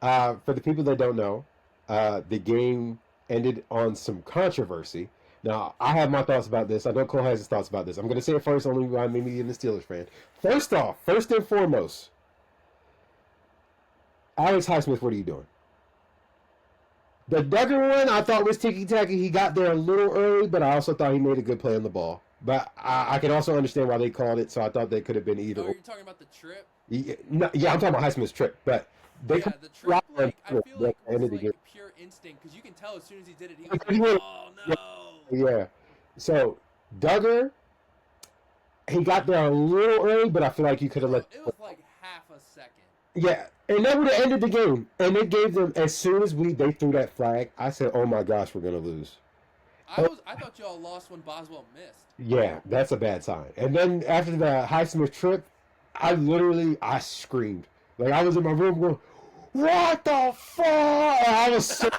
for the people that don't know, the game ended on some controversy. Now, I have my thoughts about this. I know Cole has his thoughts about this. I'm going to say it first, only by me being the Steelers fan. First and foremost, Alex Highsmith, what are you doing? The Duggar one I thought was ticky-tacky. He got there a little early, but I also thought he made a good play on the ball. But I can also understand why they called it, so I thought they could have been either. Oh, you're talking about the trip? Yeah, I'm talking about Highsmith's trip. But They Yeah, the trip, like, I feel like end was of the game. like pure instinct because you can tell as soon as he did it, he was He like, went- "Oh no!" Yeah. So Duggar, he got there a little early, but I feel like you could have let. It was like half a second. Yeah, and that would have ended the game. And it gave them as soon as they threw that flag. I said, "Oh my gosh, we're gonna lose." I thought y'all lost when Boswell missed. Yeah, that's a bad sign. And then after the Highsmith trip, I screamed. Like I was in my room going, "What the fuck?" I was so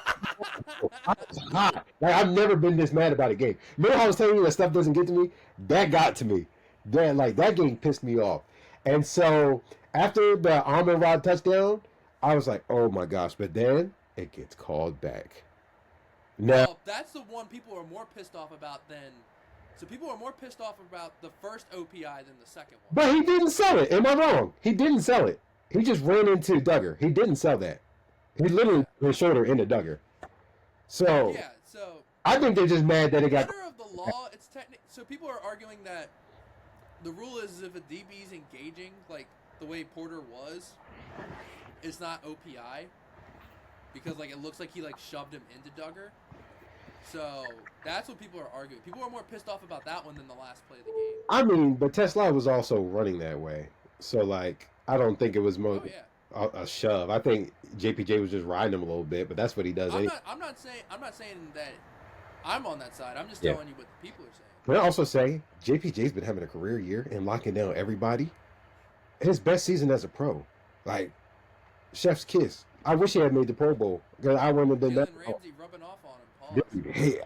I was hot. Like I've never been this mad about a game. Remember how I was telling you that stuff doesn't get to me? That got to me. That game pissed me off. And so after the Amon Rod touchdown, I was like, "Oh my gosh!" But then it gets called back. Now, Well, that's the one people are more pissed off about than. So people are more pissed off about the first OPI than the second one. but he didn't sell it. Am I wrong? He didn't sell it. He just ran into Duggar. He didn't sell that. He literally put his shoulder into Duggar. So Yeah, so I think they're just mad that it got. letter of the law, it's technical. So people are arguing that the rule is if a DB is engaging, like the way Porter was, it's not OPI because like it looks like he like shoved him into Duggar. So that's what people are arguing. People are more pissed off about that one than the last play of the game. I mean, but Tesla was also running that way. So like, I don't think it was Oh yeah. a shove. I think JPJ was just riding him a little bit, but that's what he does. I'm not saying that I'm on that side. I'm just telling you what the people are saying. Can I also say JPJ's been having a career year and locking down everybody. His best season as a pro, like chef's kiss. I wish he had made the Pro Bowl because I wouldn't have been that. Jalen Ramsey rubbing off on him. Pause. Hey,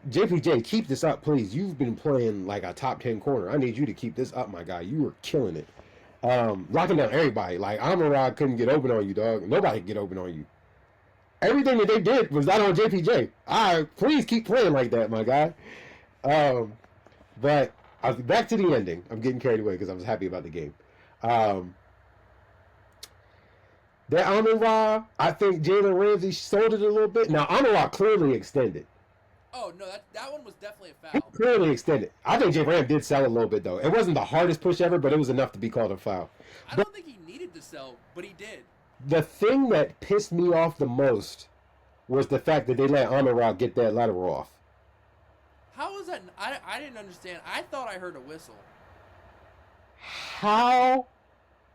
JPJ, keep this up, please. You've been playing like a top 10 corner. I need you to keep this up, my guy. You were killing it. Locking down everybody. Like Amon-Ra couldn't get open on you, dog. Nobody could get open on you. Everything that they did was not on JPJ. Please keep playing like that, my guy. But back to the ending. I'm getting carried away because I was happy about the game. That Amon-Ra, I think Jalen Ramsey sold it a little bit. Now Amon-Ra clearly extended. Oh no, that one was definitely a He foul. clearly extended. I think J. Ram did sell a little bit though. It wasn't the hardest push ever, but it was enough to be called a foul. I don't think he needed to sell, but he did. The thing that pissed me off the most was the fact that they let Amon-Ra get that lateral off. How was that? I didn't understand. I thought I heard a whistle. How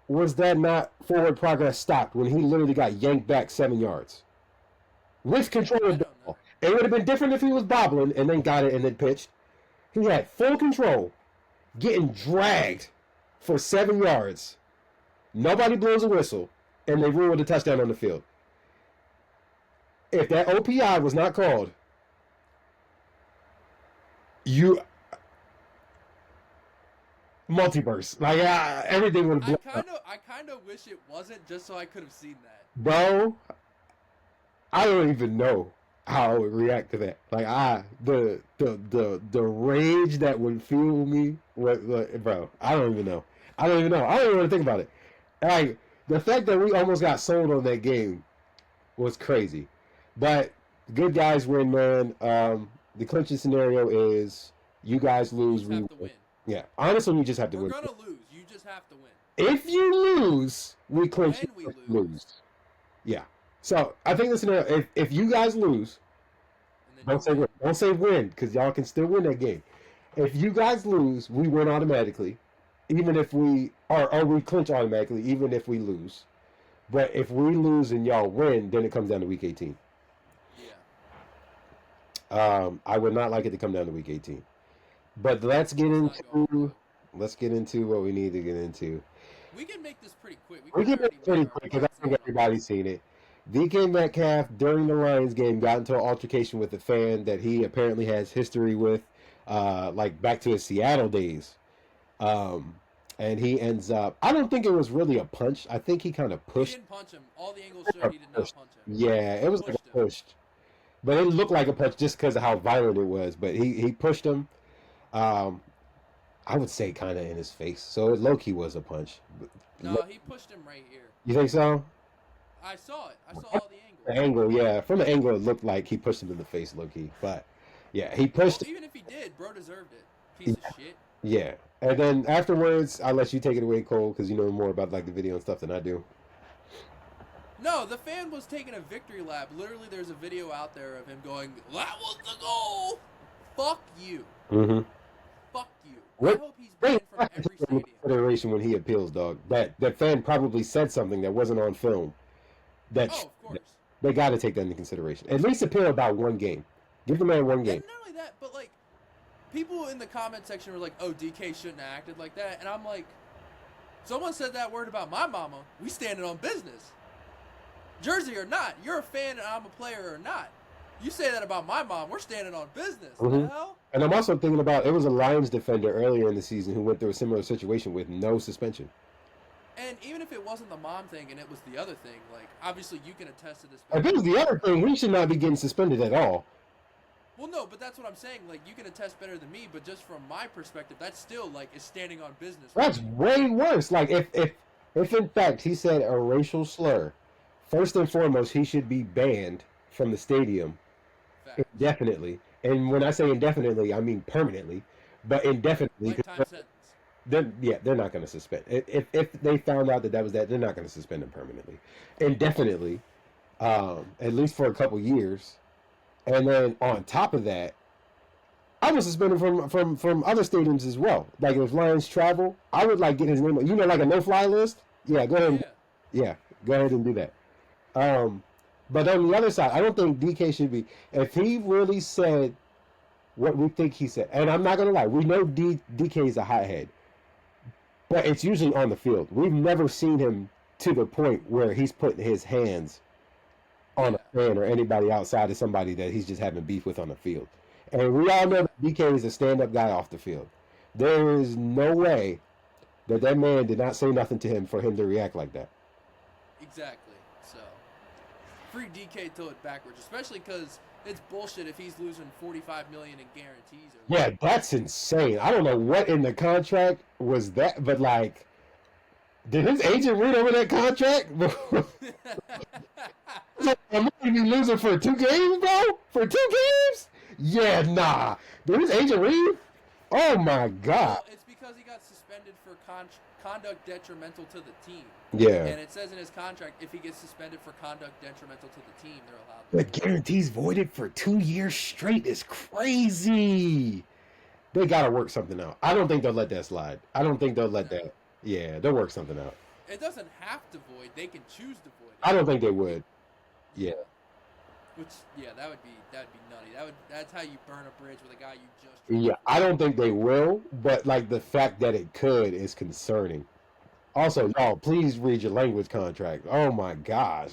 was that not forward progress stopped when he literally got yanked back 7 yards? With control of the ball. It would have been different if he was bobbling and then got it and then pitched. He had full control, getting dragged for 7 yards. Nobody blows a whistle, and they ruled a touchdown on the field. If that OPI was not called, multiverse. Like everything would blow up. I kind of wish it wasn't, just so I could have seen that. Bro, I don't even know how I would react to that. Like the rage that would fuel me, bro. I don't even know. I don't even want to think about it. Like the fact that we almost got sold on that game was crazy. But good guys win, man. The clinching scenario is you guys lose. You just have to win. Yeah, honestly, we just have to We're win. gonna lose. You just have to win. If you lose, we clinch. When we lose. Yeah. So I think the scenario: if you guys lose, And then don't say win. Don't say win because y'all can still win that game. If you guys lose, we win automatically, even if we or we clinch automatically, even if we lose. But if we lose and y'all win, then it comes down to week 18. Yeah. I would not like it to come down to week 18. But let's get into what we need to get into. We can make this pretty quick. We can make it pretty quick because I think everybody's seen it. DK Metcalf during the Lions game got into an altercation with a fan that he apparently has history with, like back to his Seattle days. And he ends up. I don't think it was really a punch. I think he kind of pushed. He didn't punch him. All the angles showed he did not punch him. Yeah, it was like a push. But it looked like a punch just because of how violent it was. But he pushed him. I would say kind of in his face. So it low-key was a punch. No, he pushed him right here. You think so? I saw it. I saw all the angles. The angle, yeah. From the angle, it looked like he pushed him in the face low-key. But, yeah, he pushed. Well, even if he did, bro deserved it. Piece of shit. Yeah. And then afterwards, I'll let you take it away, Cole, because you know more about like the video and stuff than I do. No, the fan was taking a victory lap. Literally, there's a video out there of him going, "That was the goal." Fuck you. Mm-hmm. Fuck you. What? I hope he's banned from every stadium. Consideration when he appeals, dog. That fan probably said something that wasn't on film. Oh, of course. They got to take that into consideration. At least appeal about one game. Give the man one game. And not only that, but like, people in the comment section were like, "Oh, DK shouldn't have acted like that," and I'm like, someone said that word about my mama. We standing on business. Jersey or not, you're a fan and I'm a player or not. You say that about my mom, we're standing on business. Mm-hmm. The hell? And I'm also thinking about, it was a Lions defender earlier in the season who went through a similar situation with no suspension. And even if it wasn't the mom thing and it was the other thing, like, obviously you can attest to this. If it was the other thing, we should not be getting suspended at all. Well, no, but that's what I'm saying. Like, you can attest better than me, but just from my perspective, that's still, like, is standing on business. That's way worse. Like, if in fact he said a racial slur, first and foremost, he should be banned from the stadium indefinitely. And when I say indefinitely, I mean permanently. But indefinitely, lifetime sentence. they're not going to suspend. If they found out that was that, they're not going to suspend him permanently. Indefinitely, at least for a couple years. And then on top of that, I would suspend him from other stadiums as well. Like if Lions travel, I would like get his name, like a no-fly list. Yeah, go ahead. Go ahead and do that. But on the other side, I don't think DK should be. If he really said what we think he said, and I'm not gonna lie, we know DK is a hothead, but it's usually on the field. We've never seen him to the point where he's putting his hands on a fan or anybody outside of somebody that he's just having beef with on the field. And we all know that DK is a stand-up guy off the field. There is no way that man did not say nothing to him for him to react like that. Exactly. So, free DK till it backwards, especially because it's bullshit if he's losing $45 million in guarantees. Yeah, that's insane. I don't know what in the contract was that, but like, did his agent read over that contract? I'm going to be losing for 2 games, bro? For 2 games? Yeah, nah. Did his agent read? Oh my God. Well, it's because he got suspended for conduct detrimental to the team. Yeah. And it says in his contract, if he gets suspended for conduct detrimental to the team, they're allowed to. The guarantees voided for 2 years straight is crazy. They got to work something out. I don't think they'll let that slide. I don't think they'll let that. Yeah, they'll work something out. It doesn't have to void. They can choose to void it. I don't think they would. Yeah. Which, that would be nutty. That's how you burn a bridge with a guy you just. Yeah, I don't think they will, but like the fact that it could is concerning. Also, y'all, please read your language contract. Oh my gosh,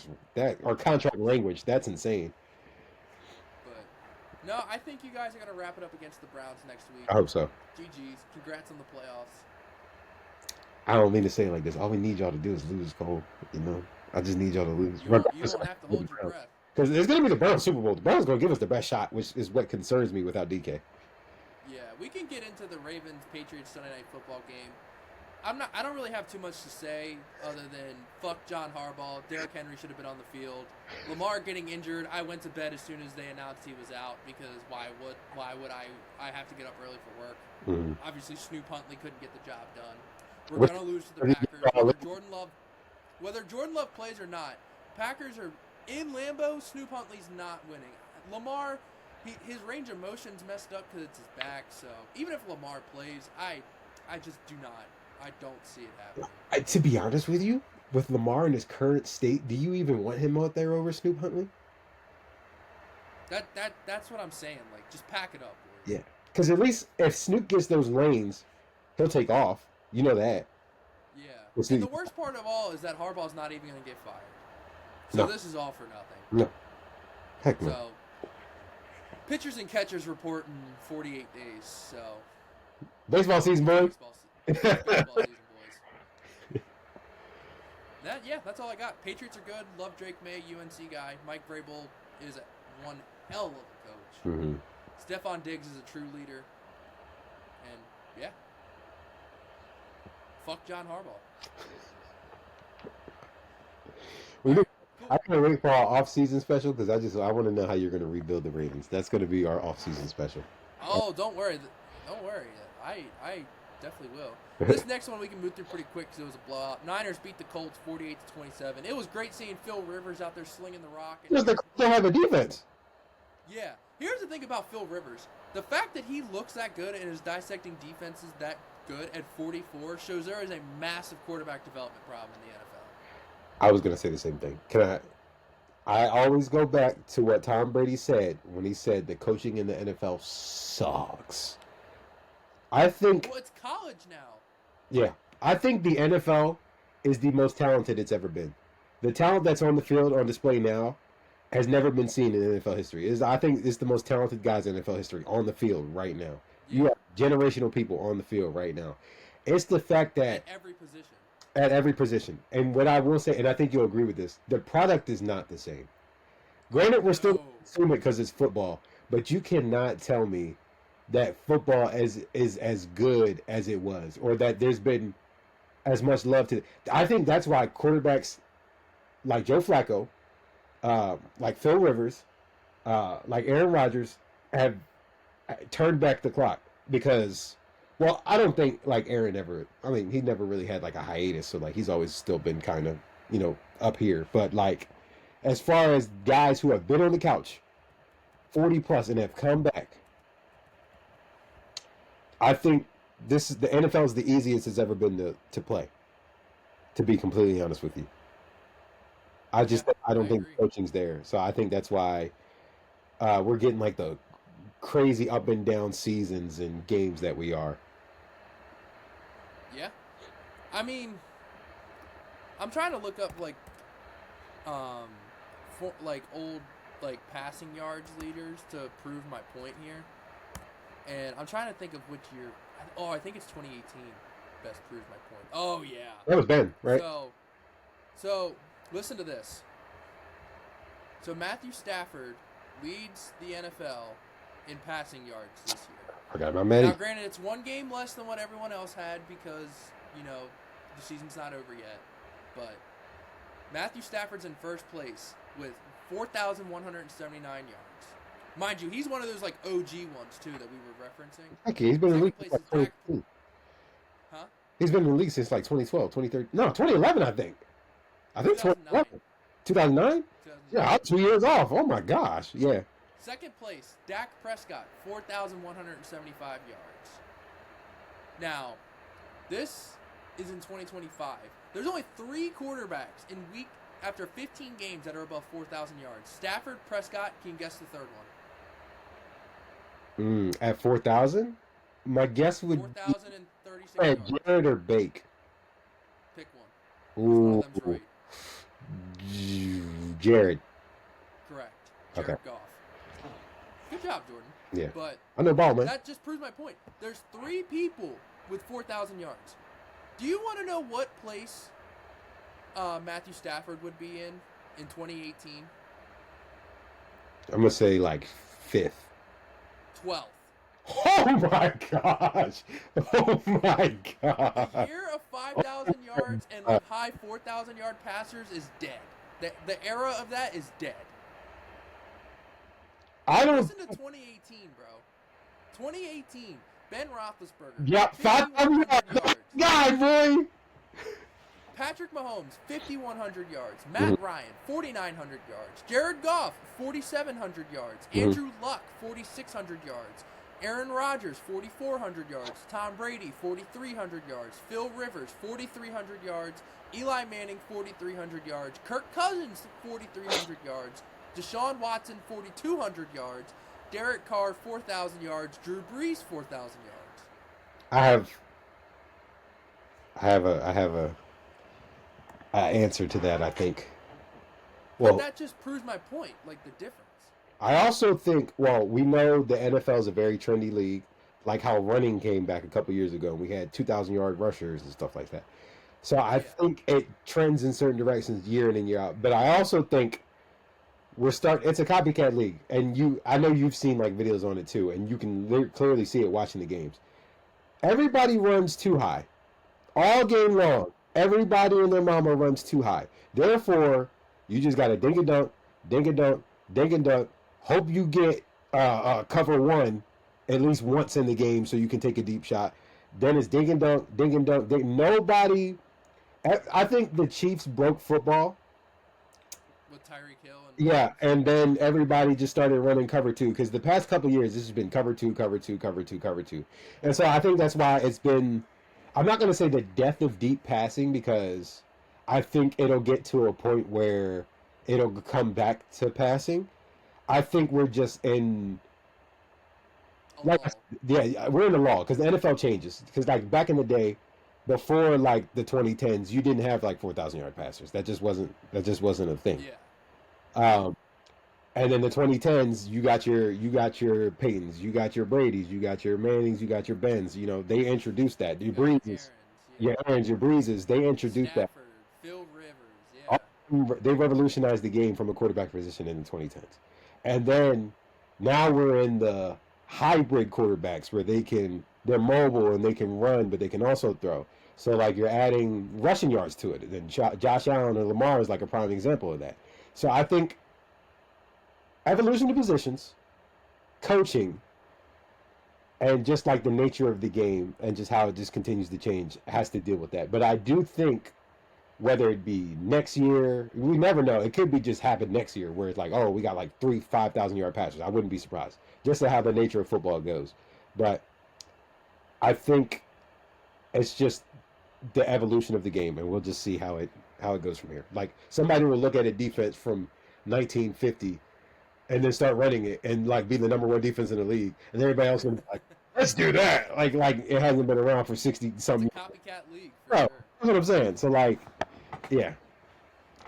or contract language. That's insane. But no, I think you guys are gonna wrap it up against the Browns next week. I hope so. GG's. Congrats on the playoffs. I don't mean to say it like this. All we need y'all to do is lose, Cole. I just need y'all to lose. You don't have to hold your breath. Because it's going to be the Browns Super Bowl. The Browns going to give us the best shot, which is what concerns me without DK. Yeah, we can get into the Ravens-Patriots Sunday Night Football game. I don't really have too much to say other than fuck John Harbaugh. Derrick Henry should have been on the field. Lamar getting injured. I went to bed as soon as they announced he was out because why would I have to get up early for work? Mm-hmm. Obviously, Snoop Huntley couldn't get the job done. We're going to lose to the Packers. Whether Jordan Love plays or not, Packers are in Lambeau. Snoop Huntley's not winning. Lamar, his range of motion's messed up because it's his back. So even if Lamar plays, I just do not. I don't see it happening. To be honest with you, with Lamar in his current state, do you even want him out there over Snoop Huntley? That's what I'm saying. Like, just pack it up, boys. Yeah, because at least if Snoop gets those lanes, he'll take off. You know that. Yeah. And the worst part of all is that Harbaugh's not even going to get fired. So this is all for nothing. No. Heck no. So, pitchers and catchers report in 48 days. So. Baseball season, boys. Baseball season, boys. That's all I got. Patriots are good. Love Drake May, UNC guy. Mike Vrabel is one hell of a coach. Mm-hmm. Stephon Diggs is a true leader. And, fuck John Harbaugh. I can't wait for our off-season special because I want to know how you're going to rebuild the Ravens. That's going to be our off-season special. Oh, don't worry. Don't worry. definitely will. This next one we can move through pretty quick because it was a blowout. Niners beat the Colts 48-27. It was great seeing Phil Rivers out there slinging the rock. Because they still have a defense. Yeah. Here's the thing about Phil Rivers. The fact that he looks that good and is dissecting defenses that good at 44 shows there is a massive quarterback development problem in the NFL. I was going to say the same thing. I always go back to what Tom Brady said when he said that coaching in the NFL sucks. I think... Well, it's college now. Yeah. I think the NFL is the most talented it's ever been. The talent that's on the field on display now has never been seen in NFL history. I think it's the most talented guys in NFL history on the field right now. Yeah. You have generational people on the field right now. It's the fact that... At every position. At every position. And what I will say, and I think you'll agree with this, the product is not the same. Granted, we're still consuming it because it's football, but you cannot tell me that football is as good as it was, or that there's been as much love to it. I think that's why quarterbacks like Joe Flacco, like Phil Rivers, like Aaron Rodgers have turned back the clock because... Well, I don't think like Aaron ever. I mean, he never really had like a hiatus, so like he's always still been kind of, up here. But like, as far as guys who have been on the couch, 40 plus, and have come back, I think the NFL is the easiest it's ever been to play. To be completely honest with you, I don't think coaching's there, so I think that's why we're getting like the crazy up and down seasons and games that we are. Yeah. I mean, I'm trying to look up old passing yards leaders to prove my point here. And I'm trying to think of which year. I think it's 2018 best proves my point. Oh yeah. That was Ben, right? So listen to this. So Matthew Stafford leads the NFL in passing yards this year. I got my Matty. Now, granted, it's one game less than what everyone else had because, the season's not over yet. But Matthew Stafford's in first place with 4,179 yards. Mind you, he's one of those, OG ones, too, that we were referencing. Okay, he's been in the league since 2013. Huh? He's been in the league since 2012, 2013. No, 2011, I think. I think 2011. 2009? Yeah, I'm 2 years off. Oh, my gosh. Yeah. Second place, Dak Prescott, 4,175 yards. Now, this is in 2025. There's only 3 quarterbacks after 15 games that are above 4,000 yards. Stafford, Prescott, can you guess the third one? At 4,000? My guess would 4,036 be Jared or Bake. Pick one. Ooh. One of them's right. Jared. Correct. Jared Goff. Good job, Jordan. Yeah. But I know ball, man. That just proves my point. There's 3 people with 4,000 yards. Do you want to know what place Matthew Stafford would be in 2018? I'm going to say 5th. 12th. Oh my gosh. Oh my gosh. The year of 5,000 yards and high 4,000 yard passers is dead. The era of that is dead. Listen to 2018, bro. 2018, Ben Roethlisberger. Yep, 5,000 yards. God, boy. Patrick Mahomes, 5,100 yards. Matt Ryan, 4,900 yards. Jared Goff, 4,700 yards. Andrew Luck, 4,600 yards. Aaron Rodgers, 4,400 yards. Tom Brady, 4,300 yards. Phil Rivers, 4,300 yards. Eli Manning, 4,300 yards. Kirk Cousins, 4,300 yards. Deshaun Watson, 4,200 yards. Derek Carr, 4,000 yards. Drew Brees, 4,000 yards. I have a answer to that, I think. Well, but that just proves my point, the difference. I also think, we know the NFL is a very trendy league, like how running came back a couple years ago. We had 2,000-yard rushers and stuff like that. So I think it trends in certain directions year in and year out. But I also think it's a copycat league. And I know you've seen videos on it too, and you can clearly see it watching the games. Everybody runs too high. All game long. Everybody and their mama runs too high. Therefore, you just got to dink and dunk, dink and dunk, dink and dunk. Hope you get cover one at least once in the game so you can take a deep shot. Then it's ding and dunk, ding and dunk. Nobody. I think the Chiefs broke football. With Tyreek Hill and Yeah, and then everybody just started running cover two because the past couple years this has been cover two, cover two, cover two, cover two, and so I think that's why it's been. I'm not going to say the death of deep passing because I think it'll get to a point where it'll come back to passing. I think we're just in a like lull. yeah, we're in the law because the NFL changes because like back in the day before like the 2010s you didn't have like 4,000 yard passers that just wasn't a thing. Yeah. Um, And then the 2010s, you got your Paytons, you got your Brady's, you got your Mannings, you got your Bens. You know they introduced that. Your You got your Breezes, Aaron's, your yeah. Aaron's, your Breezes. They introduced that. Stafford, Phil Rivers, All- yeah. They revolutionized the game from a quarterback position in the 2010s. And then now we're in the hybrid quarterbacks where they're mobile and they can run, but they can also throw. So like you're adding rushing yards to it. Then Josh Allen or Lamar is like a prime example of that. So I think evolution of positions, coaching, and just like the nature of the game and just how it just continues to change has to deal with that. But I do think whether it be next year, we never know. It could be just happen next year where it's like, oh, we got like 5,000 yard passers. I wouldn't be surprised. Just to how the nature of football goes. But I think it's just the evolution of the game, and we'll just see how it goes from here. Like somebody will look at a defense from 1950 and then start running it and like be the number one defense in the league, and everybody else will be like, let's do that. Like it hasn't been around for 60 It's a something. copycat league for Bro, sure. that's what I'm saying. So like, yeah,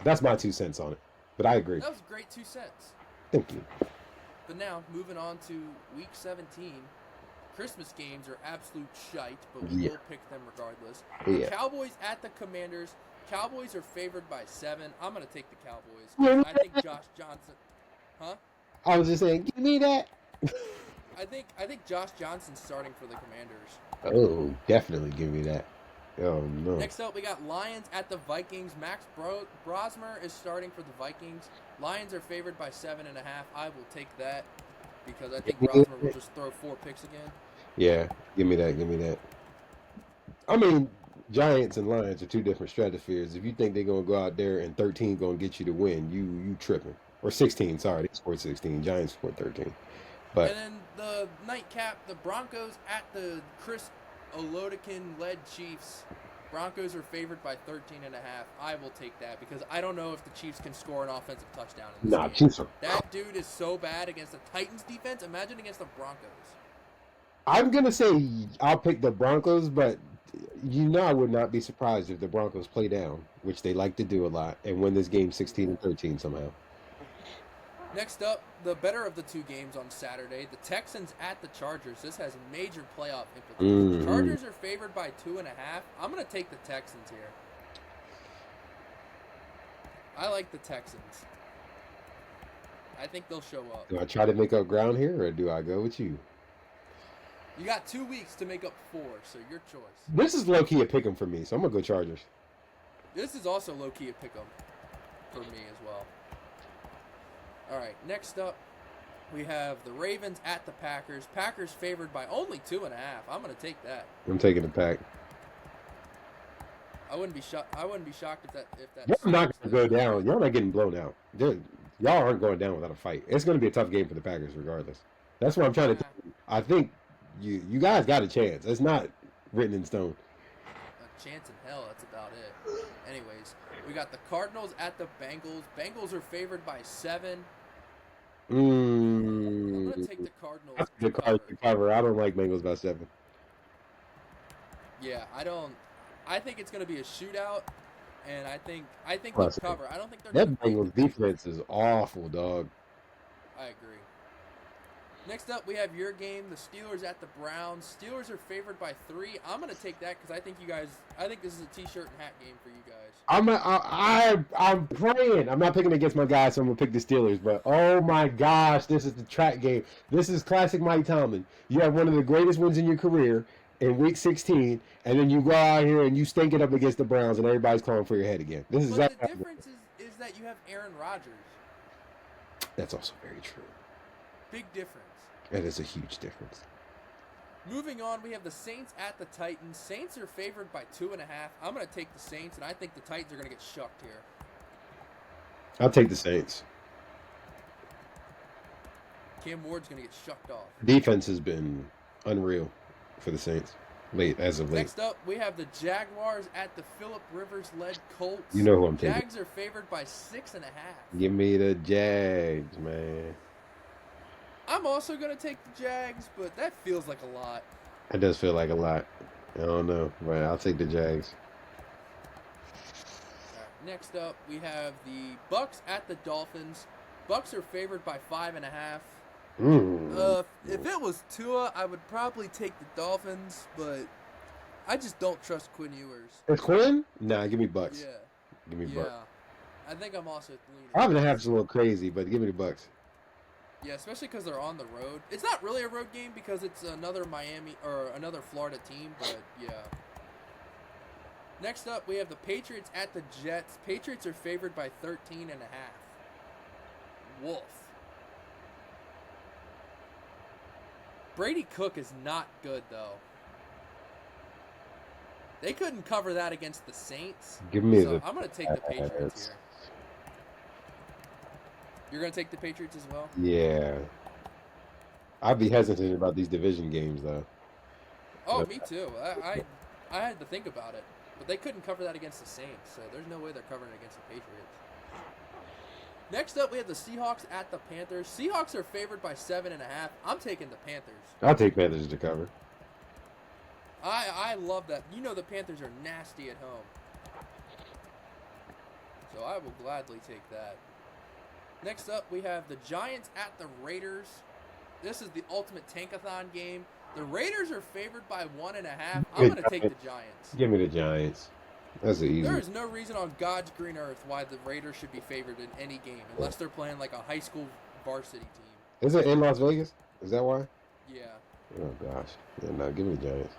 that's my 2 cents on it. But I agree. That was great 2 cents. Thank you. But now, moving on to week 17. Christmas games are absolute shite, but we Yeah. will pick them regardless. The Yeah. Cowboys at the Commanders. Cowboys are favored by 7. I'm going to take the Cowboys. Yeah. I think Josh Johnson... Huh? I was just saying, give me that. I think Josh Johnson's starting for the Commanders. Oh, definitely give me that. Oh no. Next up, we got Lions at the Vikings. Max Brosmer is starting for the Vikings. Lions are favored by 7.5. I will take that because I think Brosmer will just throw 4 picks again. Yeah, give me that. Give me that. I mean, Giants and Lions are two different stratospheres. If you think they're gonna go out there and 13 gonna get you to win, you tripping. Or 16. Sorry, they scored 16. Giants scored 13. But And then the nightcap, the Broncos at the Chris Olodikin-led Chiefs. Broncos are favored by 13.5. I will take that because I don't know if the Chiefs can score an offensive touchdown in this game. Chiefs are. That dude is so bad against the Titans defense. Imagine against the Broncos. I'm gonna say I'll pick the Broncos, but I would not be surprised if the Broncos play down, which they like to do a lot, and win this game 16-13 somehow. Next up, the better of the two games on Saturday, the Texans at the Chargers. This has major playoff implications. Mhm. Chargers are favored by 2.5. I'm going to take the Texans here. I like the Texans. I think they'll show up. Do I try to make up ground here, or do I go with you? You got 2 weeks to make up 4, so your choice. This is low key a pick 'em for me, so I'm gonna go Chargers. This is also low-key a pick-em for me as well. All right, next up, we have the Ravens at the Packers. Packers favored by only 2.5. I'm going to take that. I'm taking the Pack. I wouldn't be shocked if that. Y'all not gonna go down. Y'all not getting blown out. Y'all aren't going down without a fight. It's gonna be a tough game for the Packers, regardless. That's what I'm trying to. I think you guys got a chance. It's not written in stone. A chance in hell. That's about it. Anyways, we got the Cardinals at the Bengals. Bengals are favored by 7. I'm gonna take the Cardinals. The to cover. cover. I don't like Bengals by 7. Yeah, I don't. I think it's gonna be a shootout, and I think they'll Classic. cover. I don't think they're. That gonna Bengals defense is awful, dog. I agree. Next up, we have your game, the Steelers at the Browns. Steelers are favored by 3. I'm gonna take that because I think this is a T-shirt and hat game for you guys. I'm praying. I'm not picking against my guys, so I'm gonna pick the Steelers. But oh my gosh, this is the track game. This is classic Mike Tomlin. You have one of the greatest wins in your career in Week 16, and then you go out here and you stink it up against the Browns, and everybody's calling for your head again. This is But exactly. the difference is that you have Aaron Rodgers. That's also very true. Big difference. That is a huge difference. Moving on, we have the Saints at the Titans. Saints are favored by 2.5. I'm going to take the Saints, and I think the Titans are going to get shucked here. I'll take the Saints. Cam Ward's going to get shucked off. Defense has been unreal for the Saints as of late. Next up, we have the Jaguars at the Phillip Rivers-led Colts. You know who I'm taking. Jags are favored by 6.5. Give me the Jags, man. I'm also going to take the Jags, but that feels like a lot. It does feel like a lot. I don't know, but I'll take the Jags. All right, next up, we have the Bucks at the Dolphins. Bucks are favored by 5.5. If it was Tua, I would probably take the Dolphins, but I just don't trust Quinn Ewers. It's Quinn? Nah, give me Bucks. Yeah. Give me Bucks. I think I'm also leaning. 5.5 is a little crazy, but give me the Bucks. Yeah, especially because they're on the road. It's not really a road game because it's another Miami or another Florida team, but yeah. Next up, we have the Patriots at the Jets. Patriots are favored by 13.5. Wolf. Brady Cook is not good, though. They couldn't cover that against the Saints. Give me so I'm going to take the Patriots here. You're going to take the Patriots as well? Yeah. I'd be hesitant about these division games, though. Oh, me too. I had to think about it. But they couldn't cover that against the Saints, so there's no way they're covering it against the Patriots. Next up, we have the Seahawks at the Panthers. Seahawks are favored by 7.5. I'm taking the Panthers. I'll take Panthers to cover. I love that. You know the Panthers are nasty at home. So I will gladly take that. Next up, we have the Giants at the Raiders. This is the ultimate tankathon game. The Raiders are favored by 1.5. I'm going to take the Giants. Give me the Giants. That's easy. There is no reason on God's green earth why the Raiders should be favored in any game unless they're playing like a high school varsity team. Is it in Las Vegas? Is that why? Yeah. Oh, gosh. Yeah, no, give me the Giants.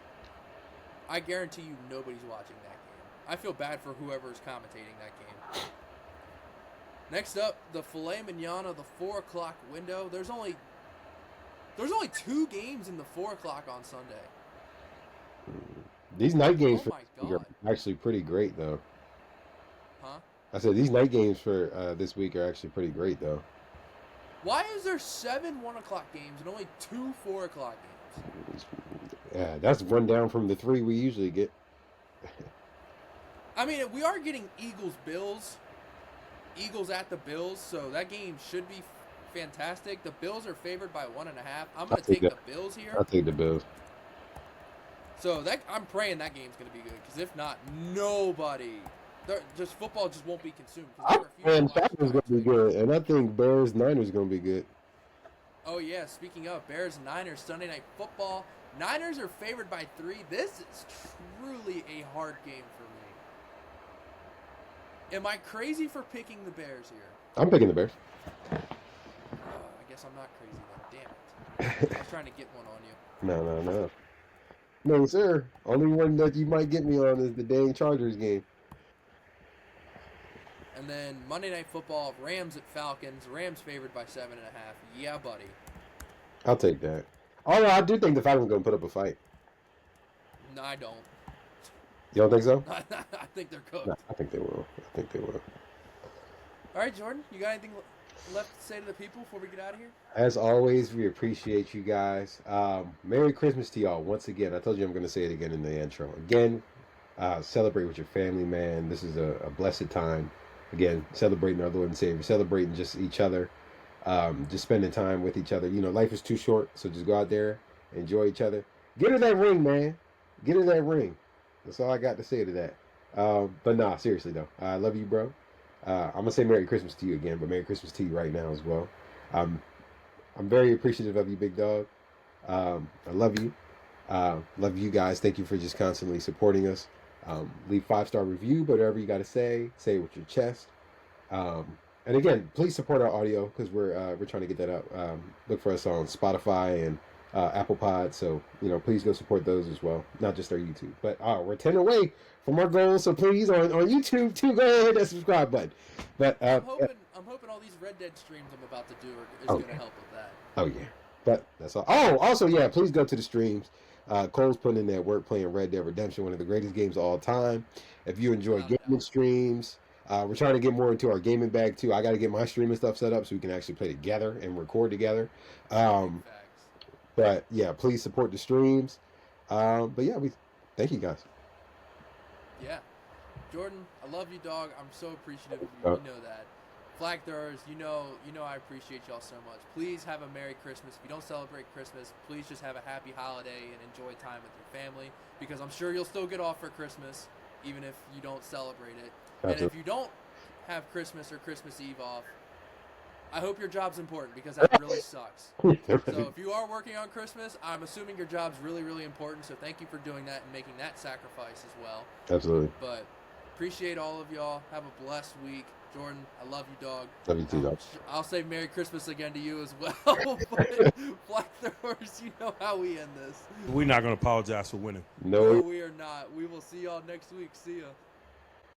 I guarantee you nobody's watching that game. I feel bad for whoever is commentating that game. Next up, the filet mignon of the 4 o'clock window. There's only 2 games in the 4 o'clock on Sunday. These night games Oh are actually pretty great, though. Huh? I said these night games for this week are actually pretty great, though. Why is there 7 1 o'clock games and only 2 4 o'clock games? Yeah, that's one down from the 3 we usually get. I mean, we are getting Eagles-Bills. Eagles at the Bills, so that game should be fantastic. The Bills are favored by 1.5. I'm going to take the Bills here. I'll take the Bills. So I'm praying that game's going to be good, because if not, football just won't be consumed. And Falcons going to be good, and I think Bears-Niners going to be good. Oh, yeah, speaking of Bears-Niners, Sunday Night Football. Niners are favored by 3. This is truly a hard game for me. Am I crazy for picking the Bears here? I'm picking the Bears. I guess I'm not crazy then. Damn it. I was trying to get one on you. No. No, sir. Only one that you might get me on is the dang Chargers game. And then Monday Night Football, Rams at Falcons. Rams favored by 7.5. Yeah, buddy. I'll take that. Although I do think the Falcons are going to put up a fight. No, I don't. You don't think so? I think they're cooked. No, I think they will. All right, Jordan, you got anything left to say to the people before we get out of here? As always, we appreciate you guys. Merry Christmas to y'all. Once again, I told you I'm going to say it again in the intro. Again, celebrate with your family, man. This is a blessed time. Again, celebrating our Lord and Savior. Celebrating just each other. Just spending time with each other. You know, life is too short, so just go out there, enjoy each other. Get her that ring, man. Get her that ring. That's all I got to say to that. But nah, seriously though, I love you, bro. I'm gonna say Merry Christmas to you again, but Merry Christmas to you right now as well. I'm very appreciative of you, big dog. I love you. Love you guys. Thank you for just constantly supporting us. Leave 5-star review, but whatever you got to say it with your chest. And again, please support our audio because we're trying to get that up. Look for us on Spotify and Apple Pod, so please go support those as well, not just our YouTube. But we're 10 away from our goal, so please on YouTube too, go ahead and hit that subscribe button. But I'm hoping all these Red Dead streams I'm about to do is going to help with that. Oh yeah, but that's all. Oh, also yeah, please go to the streams. Cole's putting in that work playing Red Dead Redemption, one of the greatest games of all time. If you enjoy Without a gaming doubt. streams, we're trying to get more into our gaming bag too. I got to get my streaming stuff set up so we can actually play together and record together. Big Um, facts. but yeah, please support the streams. But yeah, we thank you guys. Yeah. Jordan, I love you, dog. I'm so appreciative of you. Uh, You know that. Flag throwers, you know I appreciate y'all so much. Please have a Merry Christmas. If you don't celebrate Christmas, please just have a happy holiday and enjoy time with your family, because I'm sure you'll still get off for Christmas, even if you don't celebrate it. And if you don't have Christmas or Christmas Eve off, I hope your job's important, because that really sucks. So if you are working on Christmas, I'm assuming your job's really, really important. So thank you for doing that and making that sacrifice as well. Absolutely. But appreciate all of y'all. Have a blessed week. Jordan, I love you, dog. Love you too, dog. I'll say Merry Christmas again to you as well. But Flag Throwers, you know how we end this. We're not going to apologize for winning. No, No. we are not. We will see y'all next week. See ya.